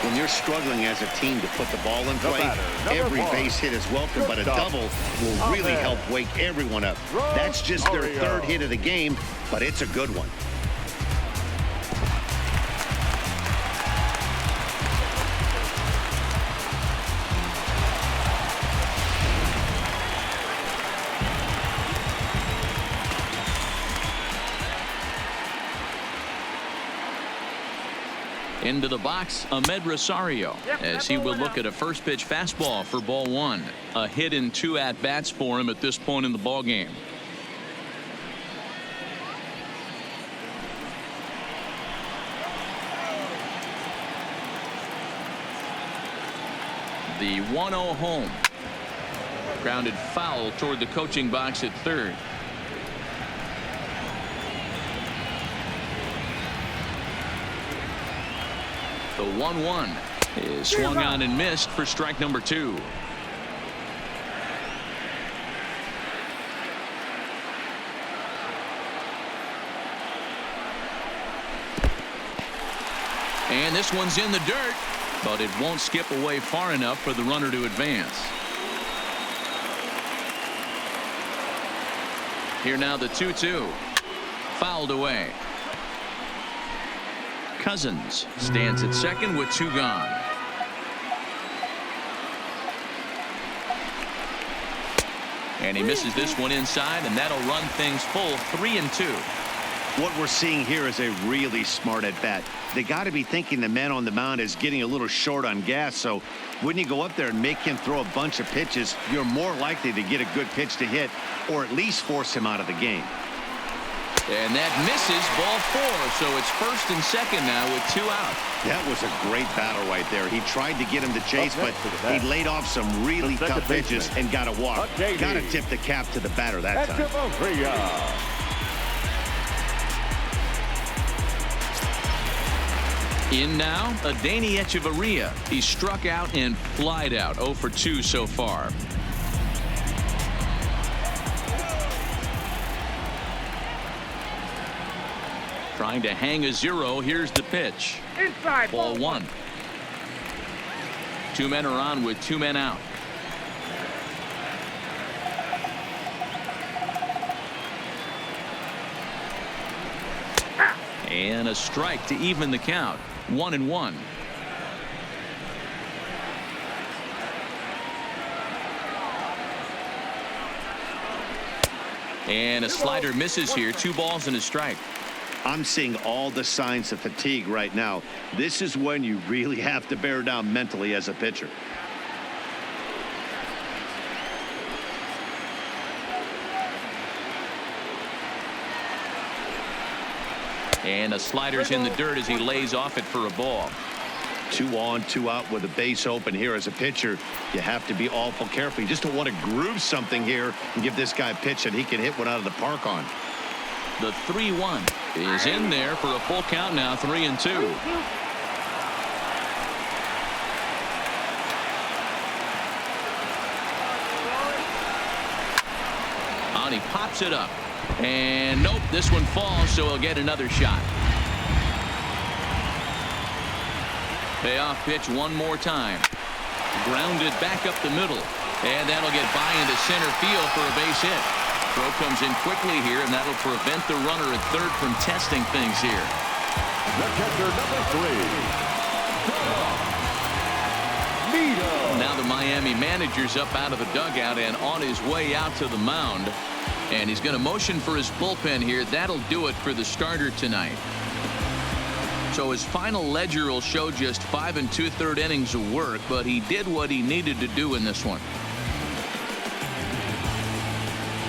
Speaker 2: When you're struggling as a team to put the ball in play, every base hit is welcome, but a double will really help wake everyone up. That's just their 3rd hit of the game, but it's a good one.
Speaker 1: Into the box, Ahmed Rosario, as he will look at a first pitch fastball for ball 1. A hit in 2 at-bats for him at this point in the ball game. the 1-0 home. Grounded foul toward the coaching box at third. The 1-1 is swung on and missed for strike number 2. And this one's in the dirt, but it won't skip away far enough for the runner to advance. Here now the 2-2. Fouled away. Cousins stands at second with 2 gone. And he misses this one inside, and that'll run things full 3-2.
Speaker 2: What we're seeing here is a really smart at bat. They got to be thinking the man on the mound is getting a little short on gas. So when you go up there and make him throw a bunch of pitches, you're more likely to get a good pitch to hit or at least force him out of the game.
Speaker 1: And that misses, ball 4. So it's first and second now with 2 out.
Speaker 2: That was a great battle right there. He tried to get him to chase, but he laid off some really tough pitches and got a walk. Got to tip the cap to the batter that time.
Speaker 1: In now, Adeiny Echeverria. He struck out and flied out. 0 for 2 so far. Trying to hang a 0. Here's the pitch.
Speaker 5: Inside.
Speaker 1: Ball 1. 2 men are on with 2 men out. And a strike to even the count. 1-1. And a slider misses here. 2 balls and a strike.
Speaker 2: I'm seeing all the signs of fatigue right now. This is when you really have to bear down mentally as a pitcher.
Speaker 1: And a slider's in the dirt as he lays off it for a ball.
Speaker 2: 2 on, 2 out with a base open here. As a pitcher, you have to be awful careful. You just don't want to groove something here and give this guy a pitch that he can hit one out of the park on.
Speaker 1: The 3-1 is in there for a full count now. 3-2. On he pops it up. And nope, this one falls, so he'll get another shot. Payoff pitch one more time. Grounded back up the middle. And that'll get by into center field for a base hit. Throw comes in quickly here, and that'll prevent the runner at third from testing things here.
Speaker 3: The catcher, number 3.
Speaker 1: Now the Miami manager's up out of the dugout and on his way out to the mound. And he's going to motion for his bullpen here. That'll do it for the starter tonight. So his final ledger will show just 5 2/3 innings of work, but he did what he needed to do in this one.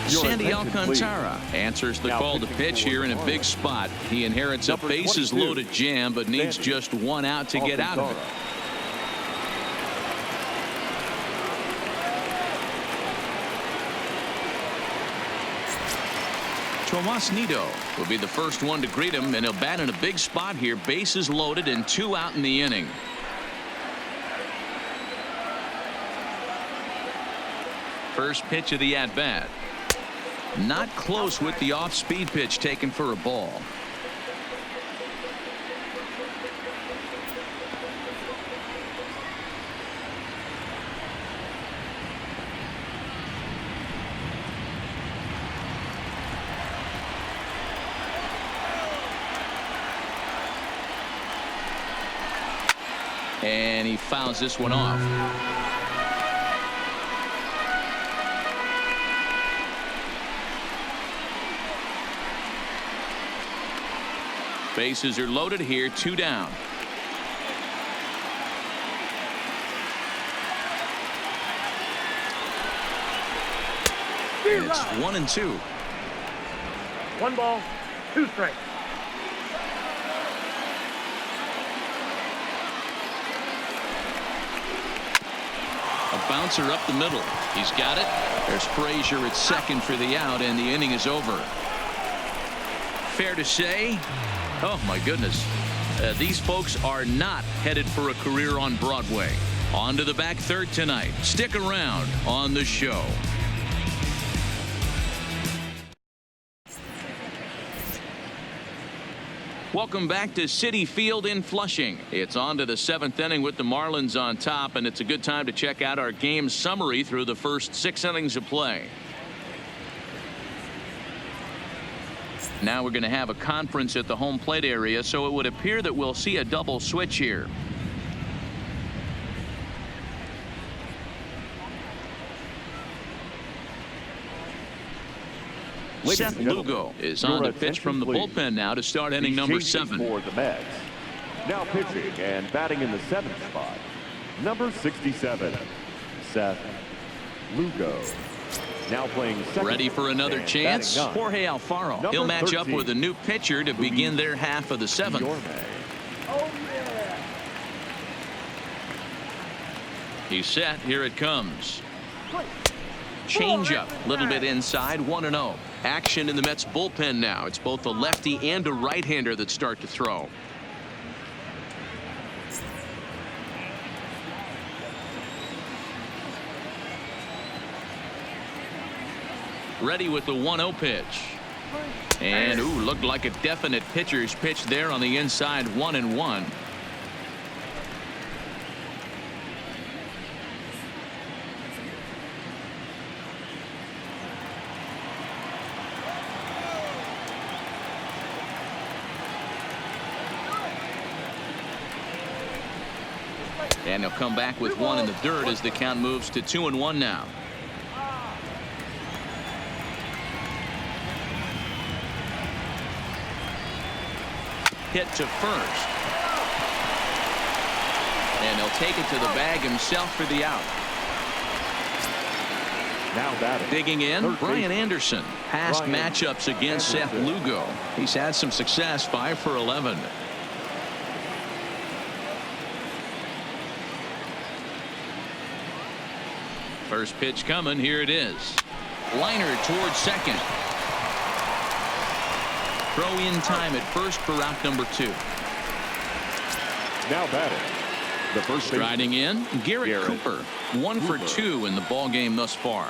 Speaker 1: Sandy Alcantara answers the call to pitch here in a big spot. He inherits a bases loaded jam, but needs just 1 out to get out of it. Tomas Nido will be the first one to greet him, and he'll bat in a big spot here. Bases loaded and 2 out in the inning. First pitch of the at-bat. Not close with the off-speed pitch taken for a ball. And he fouls this one off. Bases are loaded here, 2 down. And it's 1-2.
Speaker 5: 1 ball, 2 strikes.
Speaker 1: A bouncer up the middle. He's got it. There's Frazier at second for the out, and the inning is over. Fair to say, oh my goodness, these folks are not headed for a career on Broadway. On to the back third tonight. Stick around on the show. Welcome back to Citi Field in Flushing. It's on to the 7th inning with the Marlins on top, and it's a good time to check out our game summary through the first 6 innings of play. Now we're going to have a conference at the home plate area, so it would appear that we'll see a double switch here. Seth Lugo is on to pitch from the bullpen now to start inning number 7.
Speaker 3: For the Mets. Now pitching and batting in the 7th spot, number 67, Seth Lugo. Now playing second.
Speaker 1: Ready for another chance. Jorge Alfaro.
Speaker 3: Number
Speaker 1: He'll match
Speaker 3: 13,
Speaker 1: up with a new pitcher to begin their half of the 7th. He's set. Here it comes. Changeup, a little bit inside, 1-0. Action in the Mets bullpen now. It's both a lefty and a right-hander that start to throw. Ready with the 1-0 pitch. And ooh, looked like a definite pitcher's pitch there on the inside, 1-1. And he'll come back with one in the dirt as the count moves to 2-1 now. Hit to first. And he'll take it to the bag himself for the out.
Speaker 3: Now batting.
Speaker 1: Digging in, Brian Anderson. Past matchups against Seth Lugo. He's had some success, 5 for 11. First pitch coming. Here it is. Liner towards second. Throw in time at first for out number 2.
Speaker 3: Now batting. The first
Speaker 1: striding in, Garrett Cooper. 1 for 2 in the ball game thus far.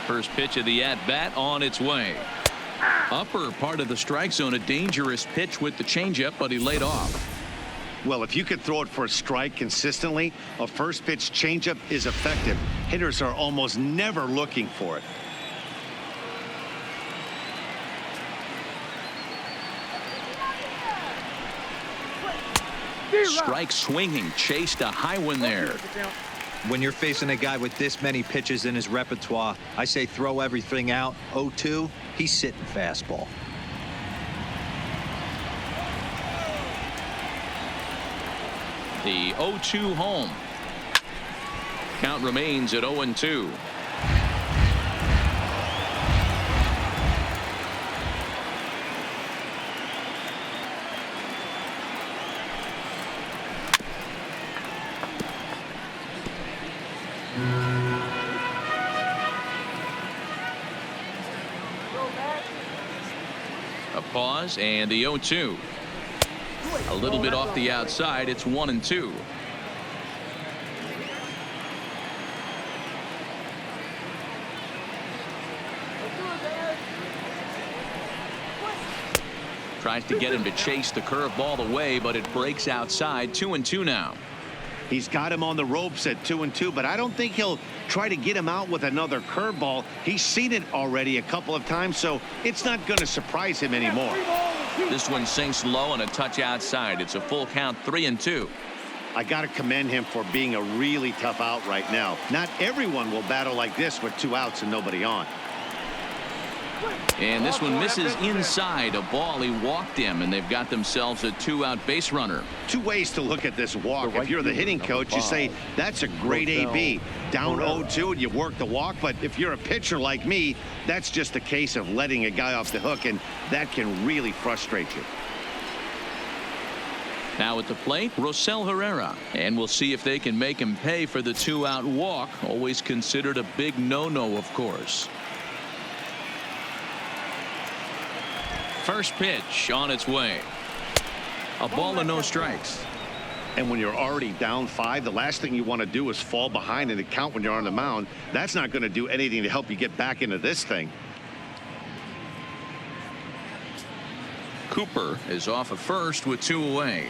Speaker 1: First pitch of the at-bat on its way. Upper part of the strike zone, a dangerous pitch with the changeup, but he laid off.
Speaker 2: Well, if you could throw it for a strike consistently, a first pitch changeup is effective. Hitters are almost never looking for it.
Speaker 1: Strike swinging, chased a high one there.
Speaker 4: When you're facing a guy with this many pitches in his repertoire, I say throw everything out. 0-2, he's sitting fastball.
Speaker 1: The 0-2 home. Count remains at 0-2. A pause and the 0-2. A little bit off the outside. It's 1-2. Tries to get him to chase the curveball away, but it breaks outside. 2-2 now.
Speaker 2: He's got him on the ropes at 2-2, but I don't think he'll try to get him out with another curveball. He's seen it already a couple of times, so it's not going to surprise him anymore.
Speaker 1: This one sinks low and a touch outside. It's a full count, 3-2.
Speaker 2: I got to commend him for being a really tough out right now. Not everyone will battle like this with 2 outs and nobody on.
Speaker 1: And this one misses inside a ball. He walked him, and they've got themselves a 2-out base runner.
Speaker 2: Two ways to look at this walk. If you're the hitting coach, you say that's a great AB. Down 0-2 and you work the walk. But if you're a pitcher like me, that's just a case of letting a guy off the hook, and that can really frustrate you.
Speaker 1: Now at the plate, Rosell Herrera. And we'll see if they can make him pay for the 2-out walk. Always considered a big no-no, of course. First pitch on its way. A ball and no strikes.
Speaker 2: And when you're already down 5, the last thing you want to do is fall behind in the count when you're on the mound. That's not going to do anything to help you get back into this thing.
Speaker 1: Cooper is off at first with 2 away.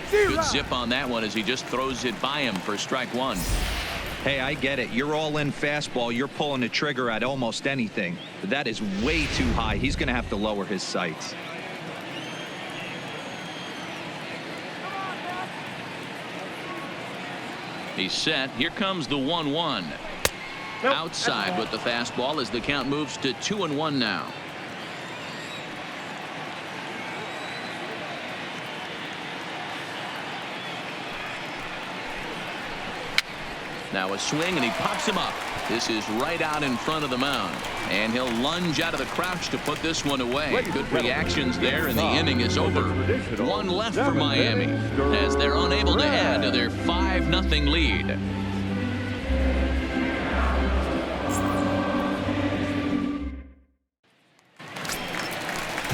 Speaker 1: Good zip on that one as he just throws it by him for strike 1.
Speaker 4: Hey, I get it. You're all in fastball. You're pulling the trigger at almost anything. But that is way too high. He's going to have to lower his sights.
Speaker 1: He's set. Here comes the 1-1. Outside with the fastball as the count moves to 2-1 now. Now a swing, and he pops him up. This is right out in front of the mound, and he'll lunge out of the crouch to put this one away. Good reactions there, and the inning is over. 1 left for Miami as they're unable to add to their 5-0 lead.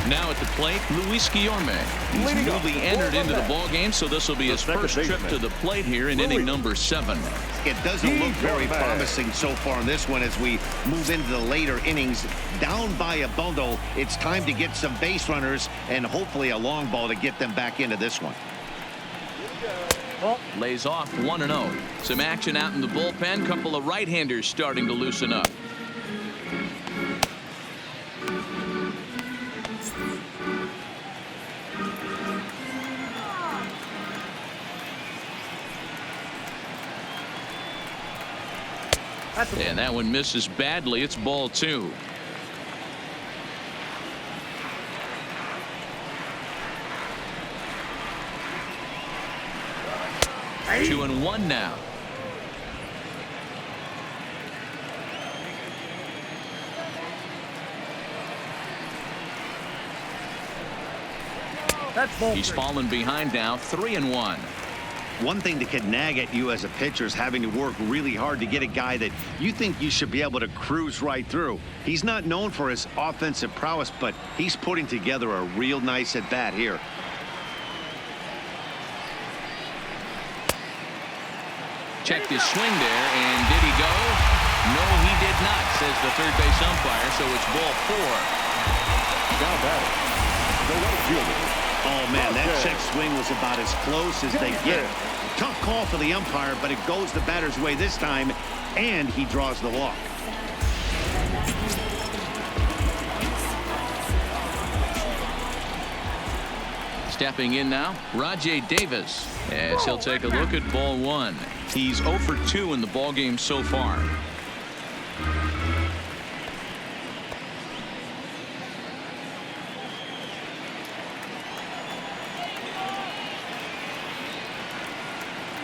Speaker 1: Now at the plate, Luis Guillorme. He's newly entered into the ball game, so this will be his first trip to the plate here in inning number 7.
Speaker 2: It doesn't look very promising so far in this one as we move into the later innings. Down by a bundle, it's time to get some base runners and hopefully a long ball to get them back into this one.
Speaker 1: Lays off 1-0. Some action out in the bullpen. Couple of right-handers starting to loosen up. And that one misses badly. It's ball 2. Hey. 2-1 now. He's fallen behind now. 3-1.
Speaker 2: One thing that can nag at you as a pitcher is having to work really hard to get a guy that you think you should be able to cruise right through. He's not known for his offensive prowess, but he's putting together a real nice at bat here.
Speaker 1: Checked his swing there, and did he go? No, he did not, says the third base umpire, so it's ball 4.
Speaker 3: Now batting, the right fielder.
Speaker 2: Oh, man, that check swing was about as close as they get. Tough call for the umpire, but it goes the batter's way this time, and he draws the walk.
Speaker 1: Stepping in now, Rajay Davis, as he'll take a look at ball 1. He's 0 for 2 in the ballgame so far.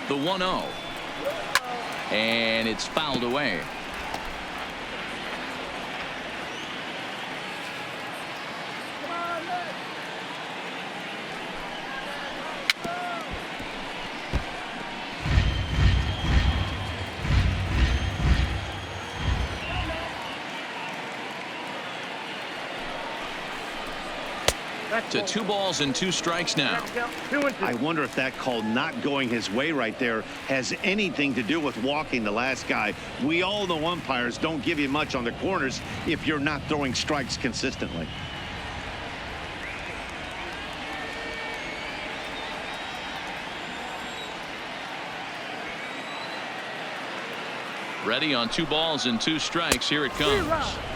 Speaker 1: The 1-0, and it's fouled away. To 2 balls and 2 strikes now.
Speaker 2: I wonder if that call not going his way right there has anything to do with walking the last guy. We all know umpires don't give you much on the corners if you're not throwing strikes consistently.
Speaker 1: Ready on 2 balls and 2 strikes. Here it comes.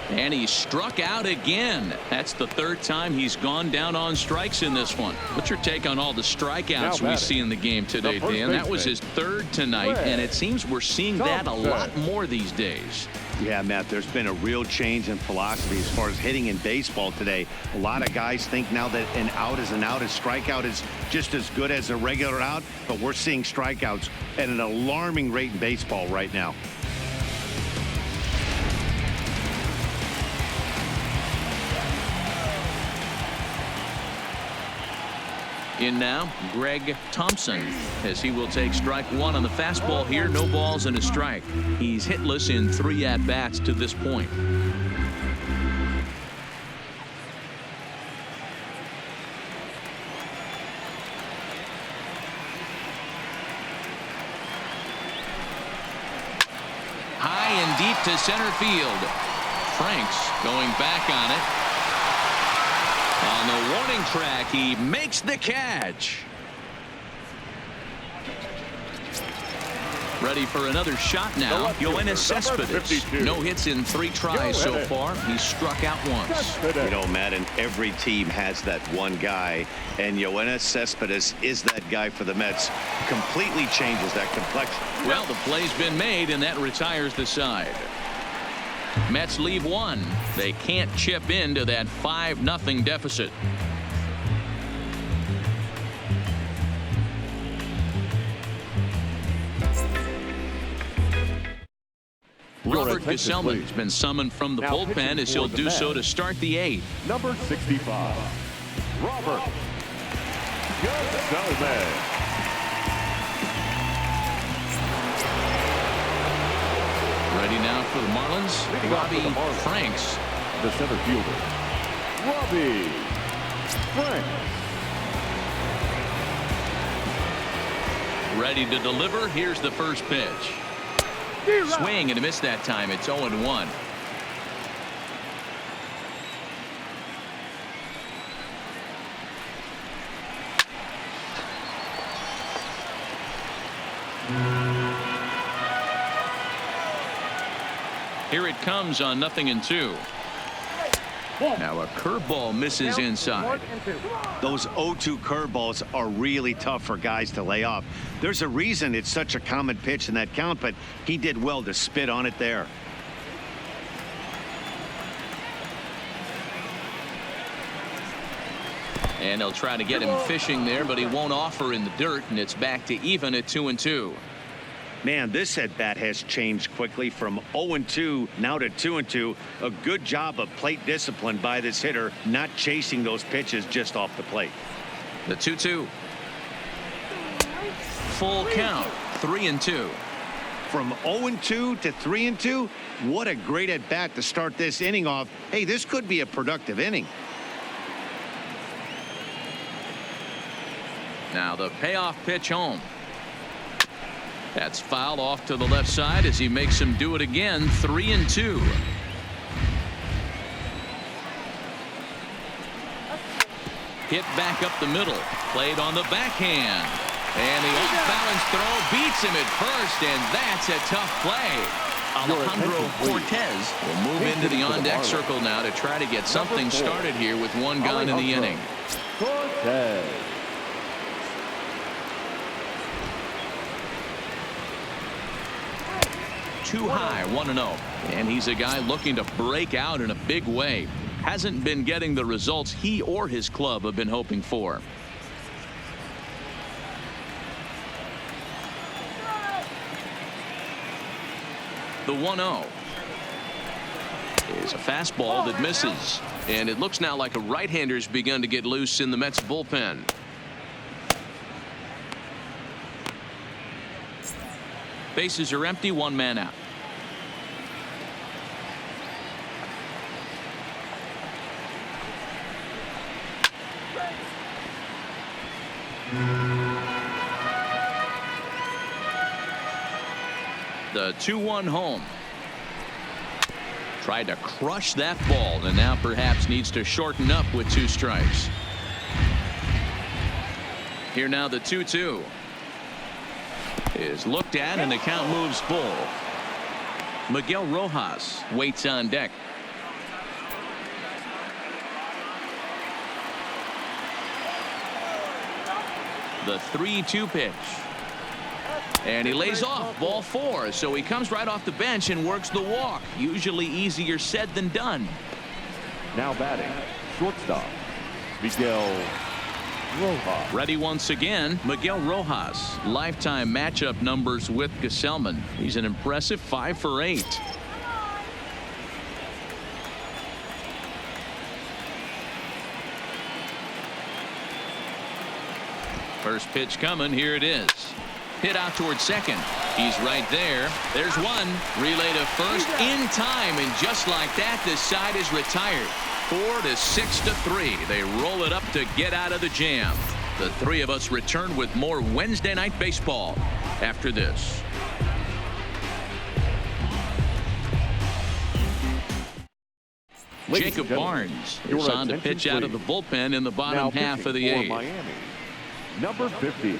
Speaker 1: And he struck out again. That's the 3rd time he's gone down on strikes in this one. What's your take on all the strikeouts we see in the game today, Dan? That was his 3rd tonight, and it seems we're seeing that a lot more these days.
Speaker 2: Yeah, Matt, there's been a real change in philosophy as far as hitting in baseball today. A lot of guys think now that an out is an out, a strikeout is just as good as a regular out, but we're seeing strikeouts at an alarming rate in baseball right now.
Speaker 1: In now, Greg Thompson, as he will take strike 1 on the fastball here. No balls and a strike. He's hitless in 3 at-bats to this point. High and deep to center field. Franks going back on it. On the warning track, he makes the catch. Ready for another shot now. Yoenis Cespedes. No hits in 3 tries so far. He's struck out once.
Speaker 2: You know, Matt, and every team has that one guy, and Yoenis Cespedes is that guy for the Mets. Completely changes that complexion.
Speaker 1: Well, the play's been made, and that retires the side. Mets leave 1. They can't chip into that 5-0 deficit. Robert Gesellman has been summoned from the bullpen as he'll do so to start the 8th.
Speaker 3: Number 65, Robert Gesellman.
Speaker 1: Ready now for the Marlins, Robbie Franks.
Speaker 3: The center fielder, Robbie Franks.
Speaker 1: Ready to deliver. Here's the first pitch. Swing and a miss that time. It's 0-1. Here it comes on 0-2. Now a curveball misses inside.
Speaker 2: Those 0-2 curveballs are really tough for guys to lay off. There's a reason it's such a common pitch in that count, but he did well to spit on it there.
Speaker 1: And they'll try to get him fishing there, but he won't offer in the dirt, and it's back to even at 2-2.
Speaker 2: Man, this at-bat has changed quickly from 0-2 now to 2-2. A good job of plate discipline by this hitter, not chasing those pitches just off the plate.
Speaker 1: The 2-2. Full count, 3-2.
Speaker 2: From 0-2 to 3-2, what a great at-bat to start this inning off. Hey, this could be a productive inning.
Speaker 1: Now the payoff pitch home. That's fouled off to the left side as he makes him do it again. 3-2. Hit back up the middle. Played on the backhand. And the off-balance throw beats him at first, and that's a tough play. Alejandro Cortez will move into the on-deck circle now to try to get something started here with 1 gone in the inning.
Speaker 3: Cortez.
Speaker 1: Too high, 1-0. And he's a guy looking to break out in a big way. Hasn't been getting the results he or his club have been hoping for. The 1-0 is a fastball that misses. And it looks now like a right-hander's begun to get loose in the Mets bullpen. Bases are empty, 1 man out. The 2-1 home. Tried to crush that ball, and now perhaps needs to shorten up with 2 strikes. Here now the 2-2 is looked at, and the count moves full. Miguel Rojas waits on deck. The 3-2 pitch. And he lays off ball 4. So he comes right off the bench and works the walk. Usually easier said than done.
Speaker 3: Now batting, shortstop, Miguel Rojas.
Speaker 1: Ready once again, Miguel Rojas. Lifetime matchup numbers with Gesellman. He's an impressive 5 for 8. First pitch coming. Here it is. Hit out towards second. He's right there. There's one. Relay to first in time. And just like that, this side is retired. 4-6-3. They roll it up to get out of the jam. The three of us return with more Wednesday Night Baseball after this. Jacob Barnes is on to pitch out of the bullpen in the bottom half of the 8th.
Speaker 3: Miami, number 50,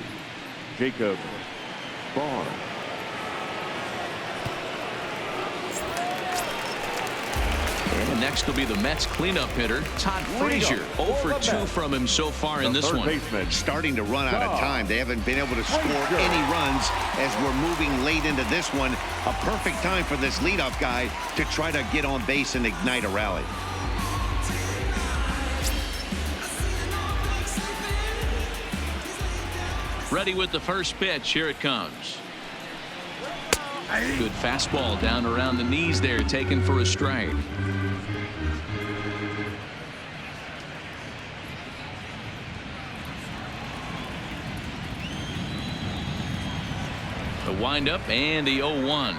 Speaker 3: Jacob Barnes.
Speaker 1: And next will be the Mets cleanup hitter, Todd Frazier. 0 for 2 from him so far in this one.
Speaker 2: Starting to run out of time. They haven't been able to score any runs as we're moving late into this one. A perfect time for this leadoff guy to try to get on base and ignite a rally.
Speaker 1: Ready with the first pitch. Here it comes. Good fastball down around the knees there, taken for a strike. The windup and the 0-1.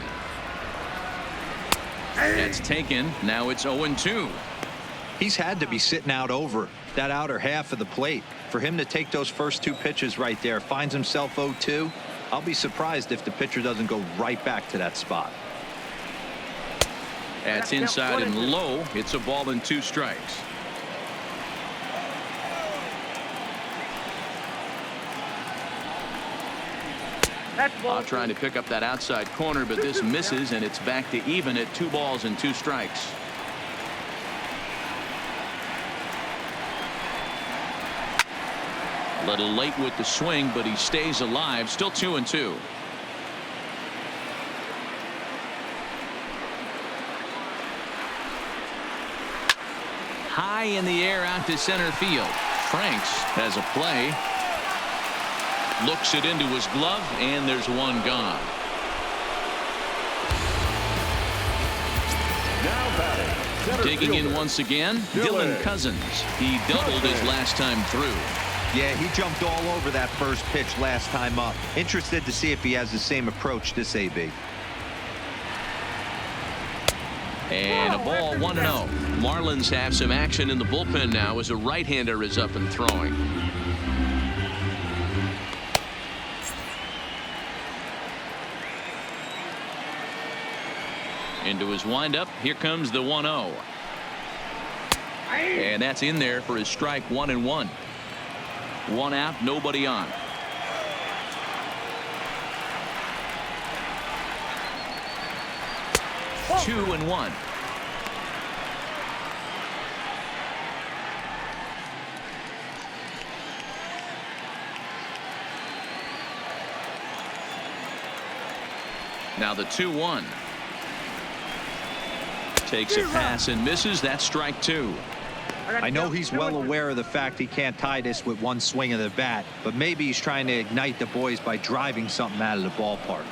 Speaker 1: That's taken. Now it's 0-2.
Speaker 4: He's had to be sitting out over that outer half of the plate. For him to take those first 2 pitches right there, finds himself 0-2. I'll be surprised if the pitcher doesn't go right back to that spot.
Speaker 1: That's inside and low. It's a ball and 2 strikes. Trying to pick up that outside corner, but this misses, and it's back to even at 2 balls and 2 strikes. A little late with the swing, but he stays alive. Still 2-2. High in the air out to center field. Franks has a play. Looks it into his glove, and there's one gone.
Speaker 3: Now batting,
Speaker 1: digging in once again, Dylan Cousins. He doubled his last time through.
Speaker 4: Yeah, he jumped all over that first pitch last time up. Interested to see if he has the same approach this AB.
Speaker 1: And a ball, 1-0. Marlins have some action in the bullpen now as a right-hander is up and throwing. Into his windup. Here comes the 1-0. And that's in there for his strike. 1-1. 1 out, nobody on. Two and 1. Now the 2-1. Takes a pass and misses. That's strike 2.
Speaker 4: I know he's well aware of the fact he can't tie this with one swing of the bat, but maybe he's trying to ignite the boys by driving something out of the ballpark.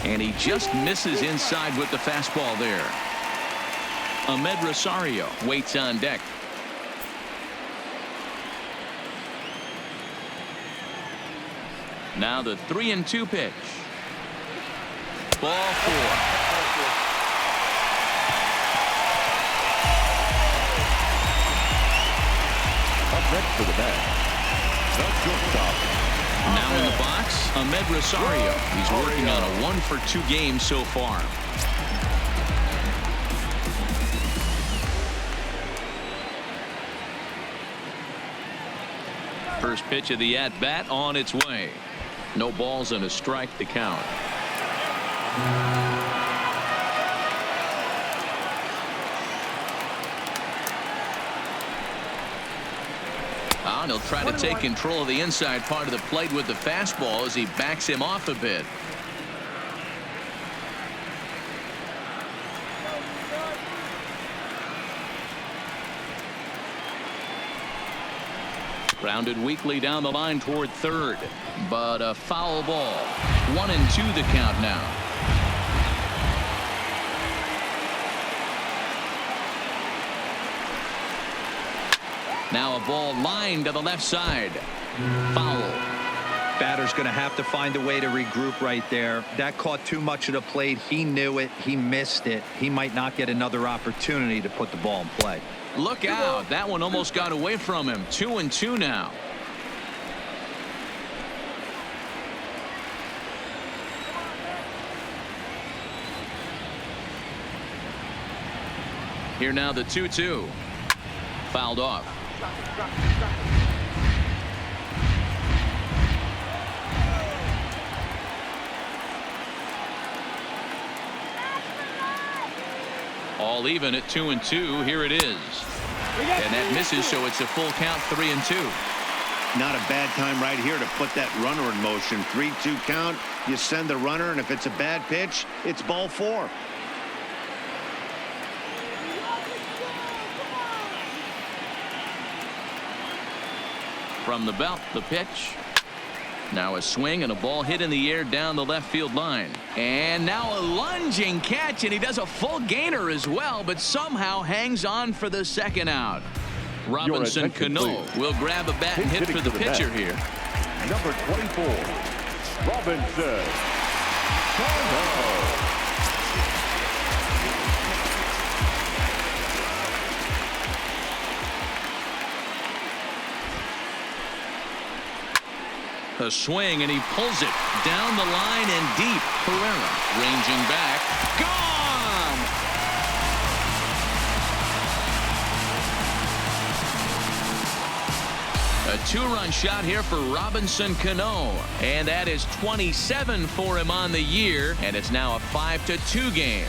Speaker 1: And he just misses inside with the fastball there. Ahmed Rosario waits on deck. Now the 3-2 pitch. Ball 4.
Speaker 3: Up next to the bat, the shortstop.
Speaker 1: Now in the box, Ahmed Rosario. He's working on a 1-for-2 game so far. First pitch of the at-bat on its way. No balls and a strike to count. And he'll try to take control of the inside part of the plate with the fastball as he backs him off a bit. Grounded weakly down the line toward third, but a foul ball. 1-2 the count now. Now a ball lined to the left side. Foul.
Speaker 4: Batter's going to have to find a way to regroup right there. That caught too much of the plate. He knew it. He missed it. He might not get another opportunity to put the ball in play.
Speaker 1: Look out. That one almost got away from him. 2-2 now. Here now the 2-2. Fouled off. All even at 2-2. Here it is. And that misses, so it's a full count, 3-2.
Speaker 2: Not a bad time right here to put that runner in motion. 3-2 count. You send the runner, and if it's a bad pitch, it's ball 4.
Speaker 1: From the belt, the pitch. Now a swing and a ball hit in the air down the left field line. And now a lunging catch, and he does a full gainer as well, but somehow hangs on for the second out. Robinson Cano will grab a bat and hit for the pitcher here.
Speaker 3: Number 24, Robinson Cano.
Speaker 1: A swing, and he pulls it down the line and deep. Herrera ranging back. Gone! A 2-run shot here for Robinson Cano. And that is 27 for him on the year. And it's now a 5-2 game.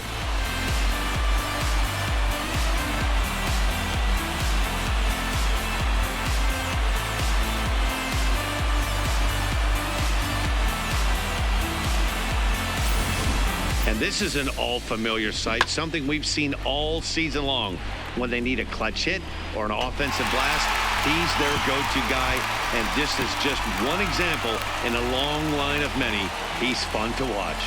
Speaker 2: And this is an all-familiar sight, something we've seen all season long. When they need a clutch hit or an offensive blast, he's their go-to guy. And this is just one example in a long line of many. He's fun to watch.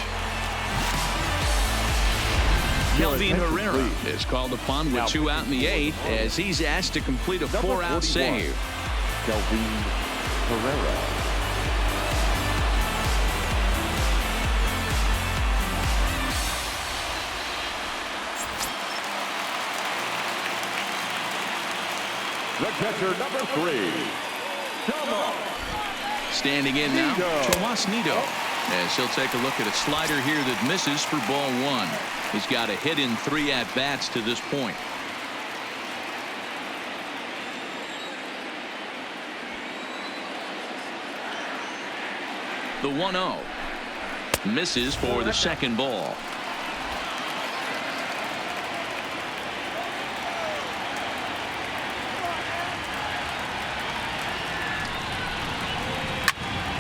Speaker 1: Kelvin Herrera is called upon with 2 out in the 8th as he's asked to complete a 4-out save.
Speaker 3: Kelvin Herrera. The catcher, number 3, Tomas.
Speaker 1: Standing in now, Tomas Nido, as he'll take a look at a slider here that misses for ball 1. He's got a hit in 3 at-bats to this point. The 1-0 misses for the second ball.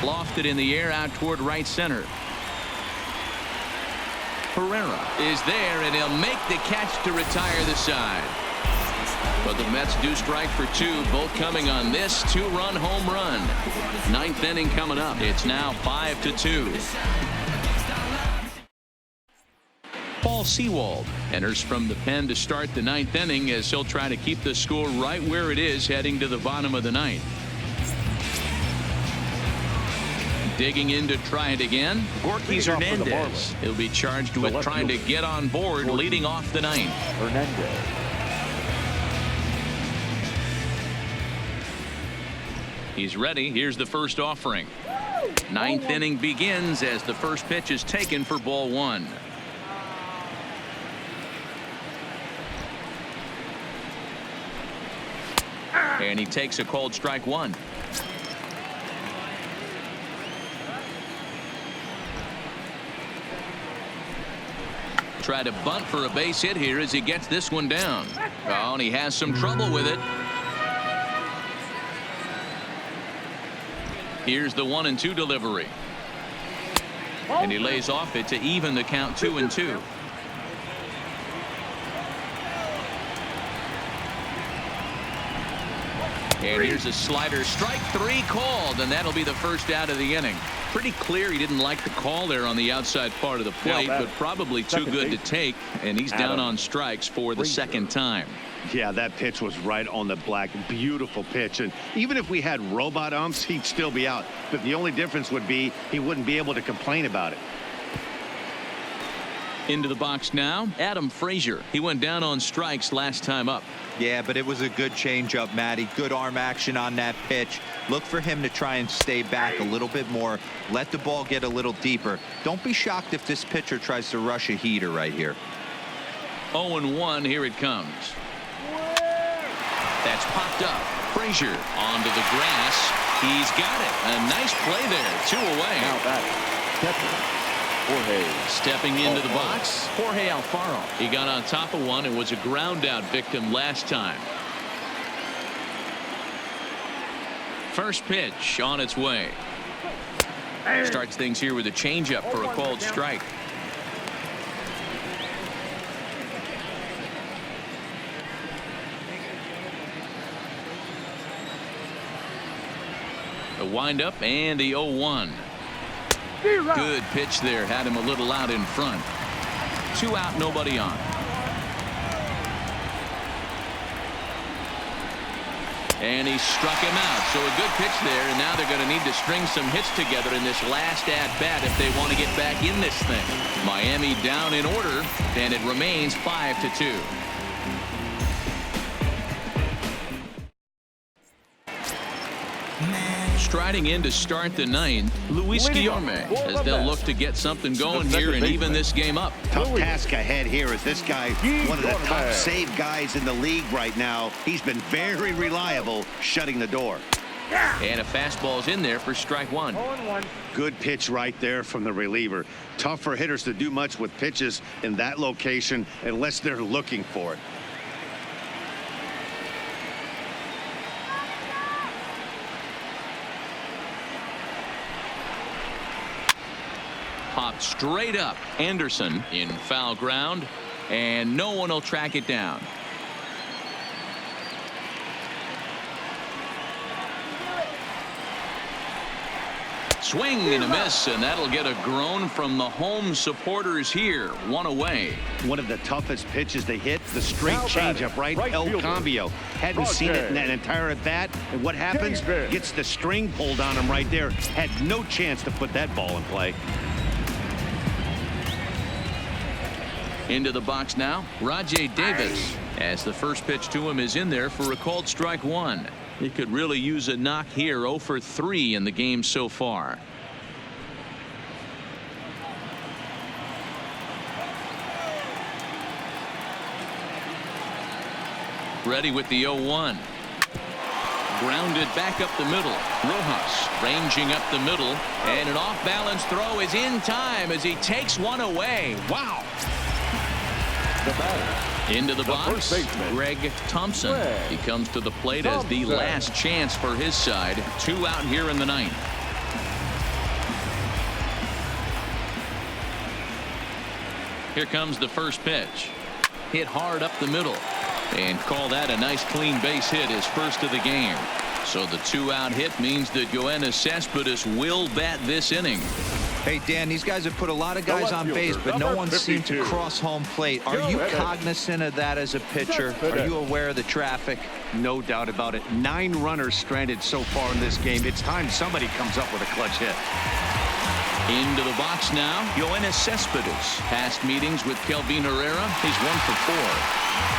Speaker 1: Lofted in the air out toward right center. Herrera is there, and he'll make the catch to retire the side. But the Mets do strike for 2, both coming on this 2-run home run. 9th inning coming up. It's now 5-2. Paul Sewald enters from the pen to start the 9th inning as he'll try to keep the score right where it is heading to the bottom of the 9th. Digging in to try it again, Gorky Hernandez. He'll be charged with trying to get on board, leading off the 9th.
Speaker 3: Hernandez.
Speaker 1: He's ready. Here's the first offering. 9th inning begins as the first pitch is taken for ball 1. And he takes a called strike 1. try to bunt for a base hit here as he gets this one down. Oh, and he has some trouble with it. Here's the 1-2 delivery. And he lays off it to even the count 2-2. And here's a slider, strike 3 called, and that'll be the first out of the inning. Pretty clear he didn't like the call there on the outside part of the plate, but probably too good to take, and he's down on strikes for the second time.
Speaker 2: Yeah, that pitch was right on the black. Beautiful pitch. And even if we had robot umps, he'd still be out. But the only difference would be he wouldn't be able to complain about it.
Speaker 1: Into the box now, Adam Frazier. He went down on strikes last time up.
Speaker 4: Yeah, but it was a good changeup, Matty. Good arm action on that pitch. Look for him to try and stay back a little bit more. Let the ball get a little deeper. Don't be shocked if this pitcher tries to rush a heater right here.
Speaker 1: 0-1, here it comes. That's popped up. Frazier onto the grass. He's got it. A nice play there. 2 away.
Speaker 3: Now back. Jorge.
Speaker 1: Stepping into the box, Jorge Alfaro. He got on top of one and was a ground out victim last time. First pitch on its way. Starts things here with a changeup for a called strike. The windup and the 0-1. Good pitch there. Had him a little out in front. 2 out, nobody on. And he struck him out. So a good pitch there. And now they're going to need to string some hits together in this last at-bat if they want to get back in this thing. Miami down in order, and it remains 5-2. Striding in to start the 9th, Luis Guillorme, as they'll look to get something going here and even this game up.
Speaker 2: Tough task ahead here as this guy, one of the top save guys in the league right now. He's been very reliable shutting the door.
Speaker 1: And a fastball's in there for strike 1.
Speaker 2: Good pitch right there from the reliever. Tough for hitters to do much with pitches in that location unless they're looking for it.
Speaker 1: Popped straight up. Anderson in foul ground, and no one will track it down. Swing and a miss, and that'll get a groan from the home supporters here. 1 away.
Speaker 2: One of the toughest pitches to hit, the straight changeup, right? El Cambio. Hadn't seen it in that entire at bat. And what happens? Gets the string pulled on him right there. Had no chance to put that ball in play.
Speaker 1: Into the box now, Rajay Davis, as the first pitch to him is in there for a called strike 1. He could really use a knock here. 0 for 3 in the game so far. Ready with the 0-1. Grounded back up the middle. Rojas ranging up the middle, and an off-balance throw is in time as he takes one away. Wow. Into the box, Greg Thompson. He comes to the plate as the last chance for his side. 2 out here in the 9th. Here comes the first pitch. Hit hard up the middle. And call that a nice clean base hit, his first of the game. So the 2-out hit means that Yoenis Cespedes will bat this inning.
Speaker 4: Hey, Dan, these guys have put a lot of guys on base, but no one seemed to cross home plate. Are you cognizant of that as a pitcher? Are you aware of the traffic?
Speaker 2: No doubt about it. 9 runners stranded so far in this game. It's time somebody comes up with a clutch hit.
Speaker 1: Into the box now, Yoenis Cespedes. Past meetings with Kelvin Herrera, he's 1 for 4.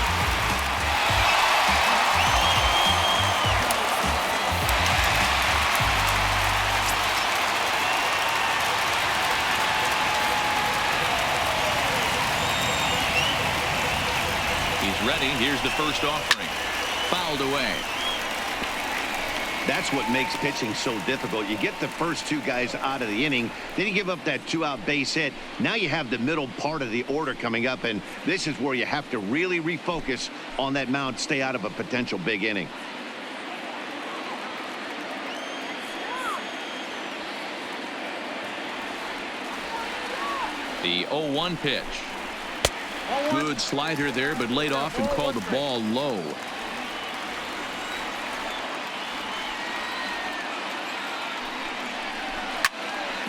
Speaker 1: Ready. Here's the first offering. Fouled away.
Speaker 2: That's what makes pitching so difficult. You get the first two guys out of the inning, then you give up that 2-out base hit. Now you have the middle part of the order coming up, and this is where you have to really refocus on that mound, stay out of a potential big inning.
Speaker 1: The 0-1 pitch. Good slider there, but laid off and called the ball low.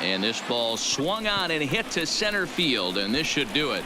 Speaker 1: And this ball swung on and hit to center field, and this should do it.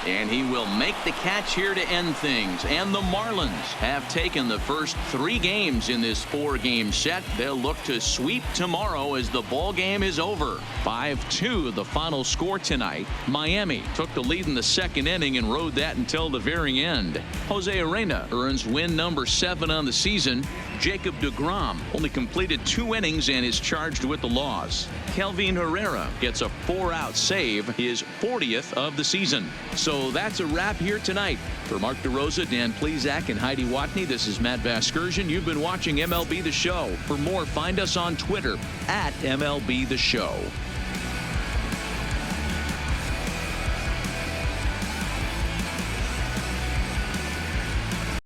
Speaker 1: And he will make the catch here to end things. And the Marlins have taken the first 3 games in this 4-game set. They'll look to sweep tomorrow as the ball game is over. 5-2 the final score tonight. Miami took the lead in the 2nd inning and rode that until the very end. Jose Arena earns win number 7 on the season. Jacob deGrom only completed 2 innings and is charged with the loss. Kelvin Herrera gets a 4-out save, his 40th of the season. So that's a wrap here tonight. For Mark DeRosa, Dan Plesac, and Heidi Watney, this is Matt Vasgersian. You've been watching MLB The Show. For more, find us on Twitter @MLB The Show.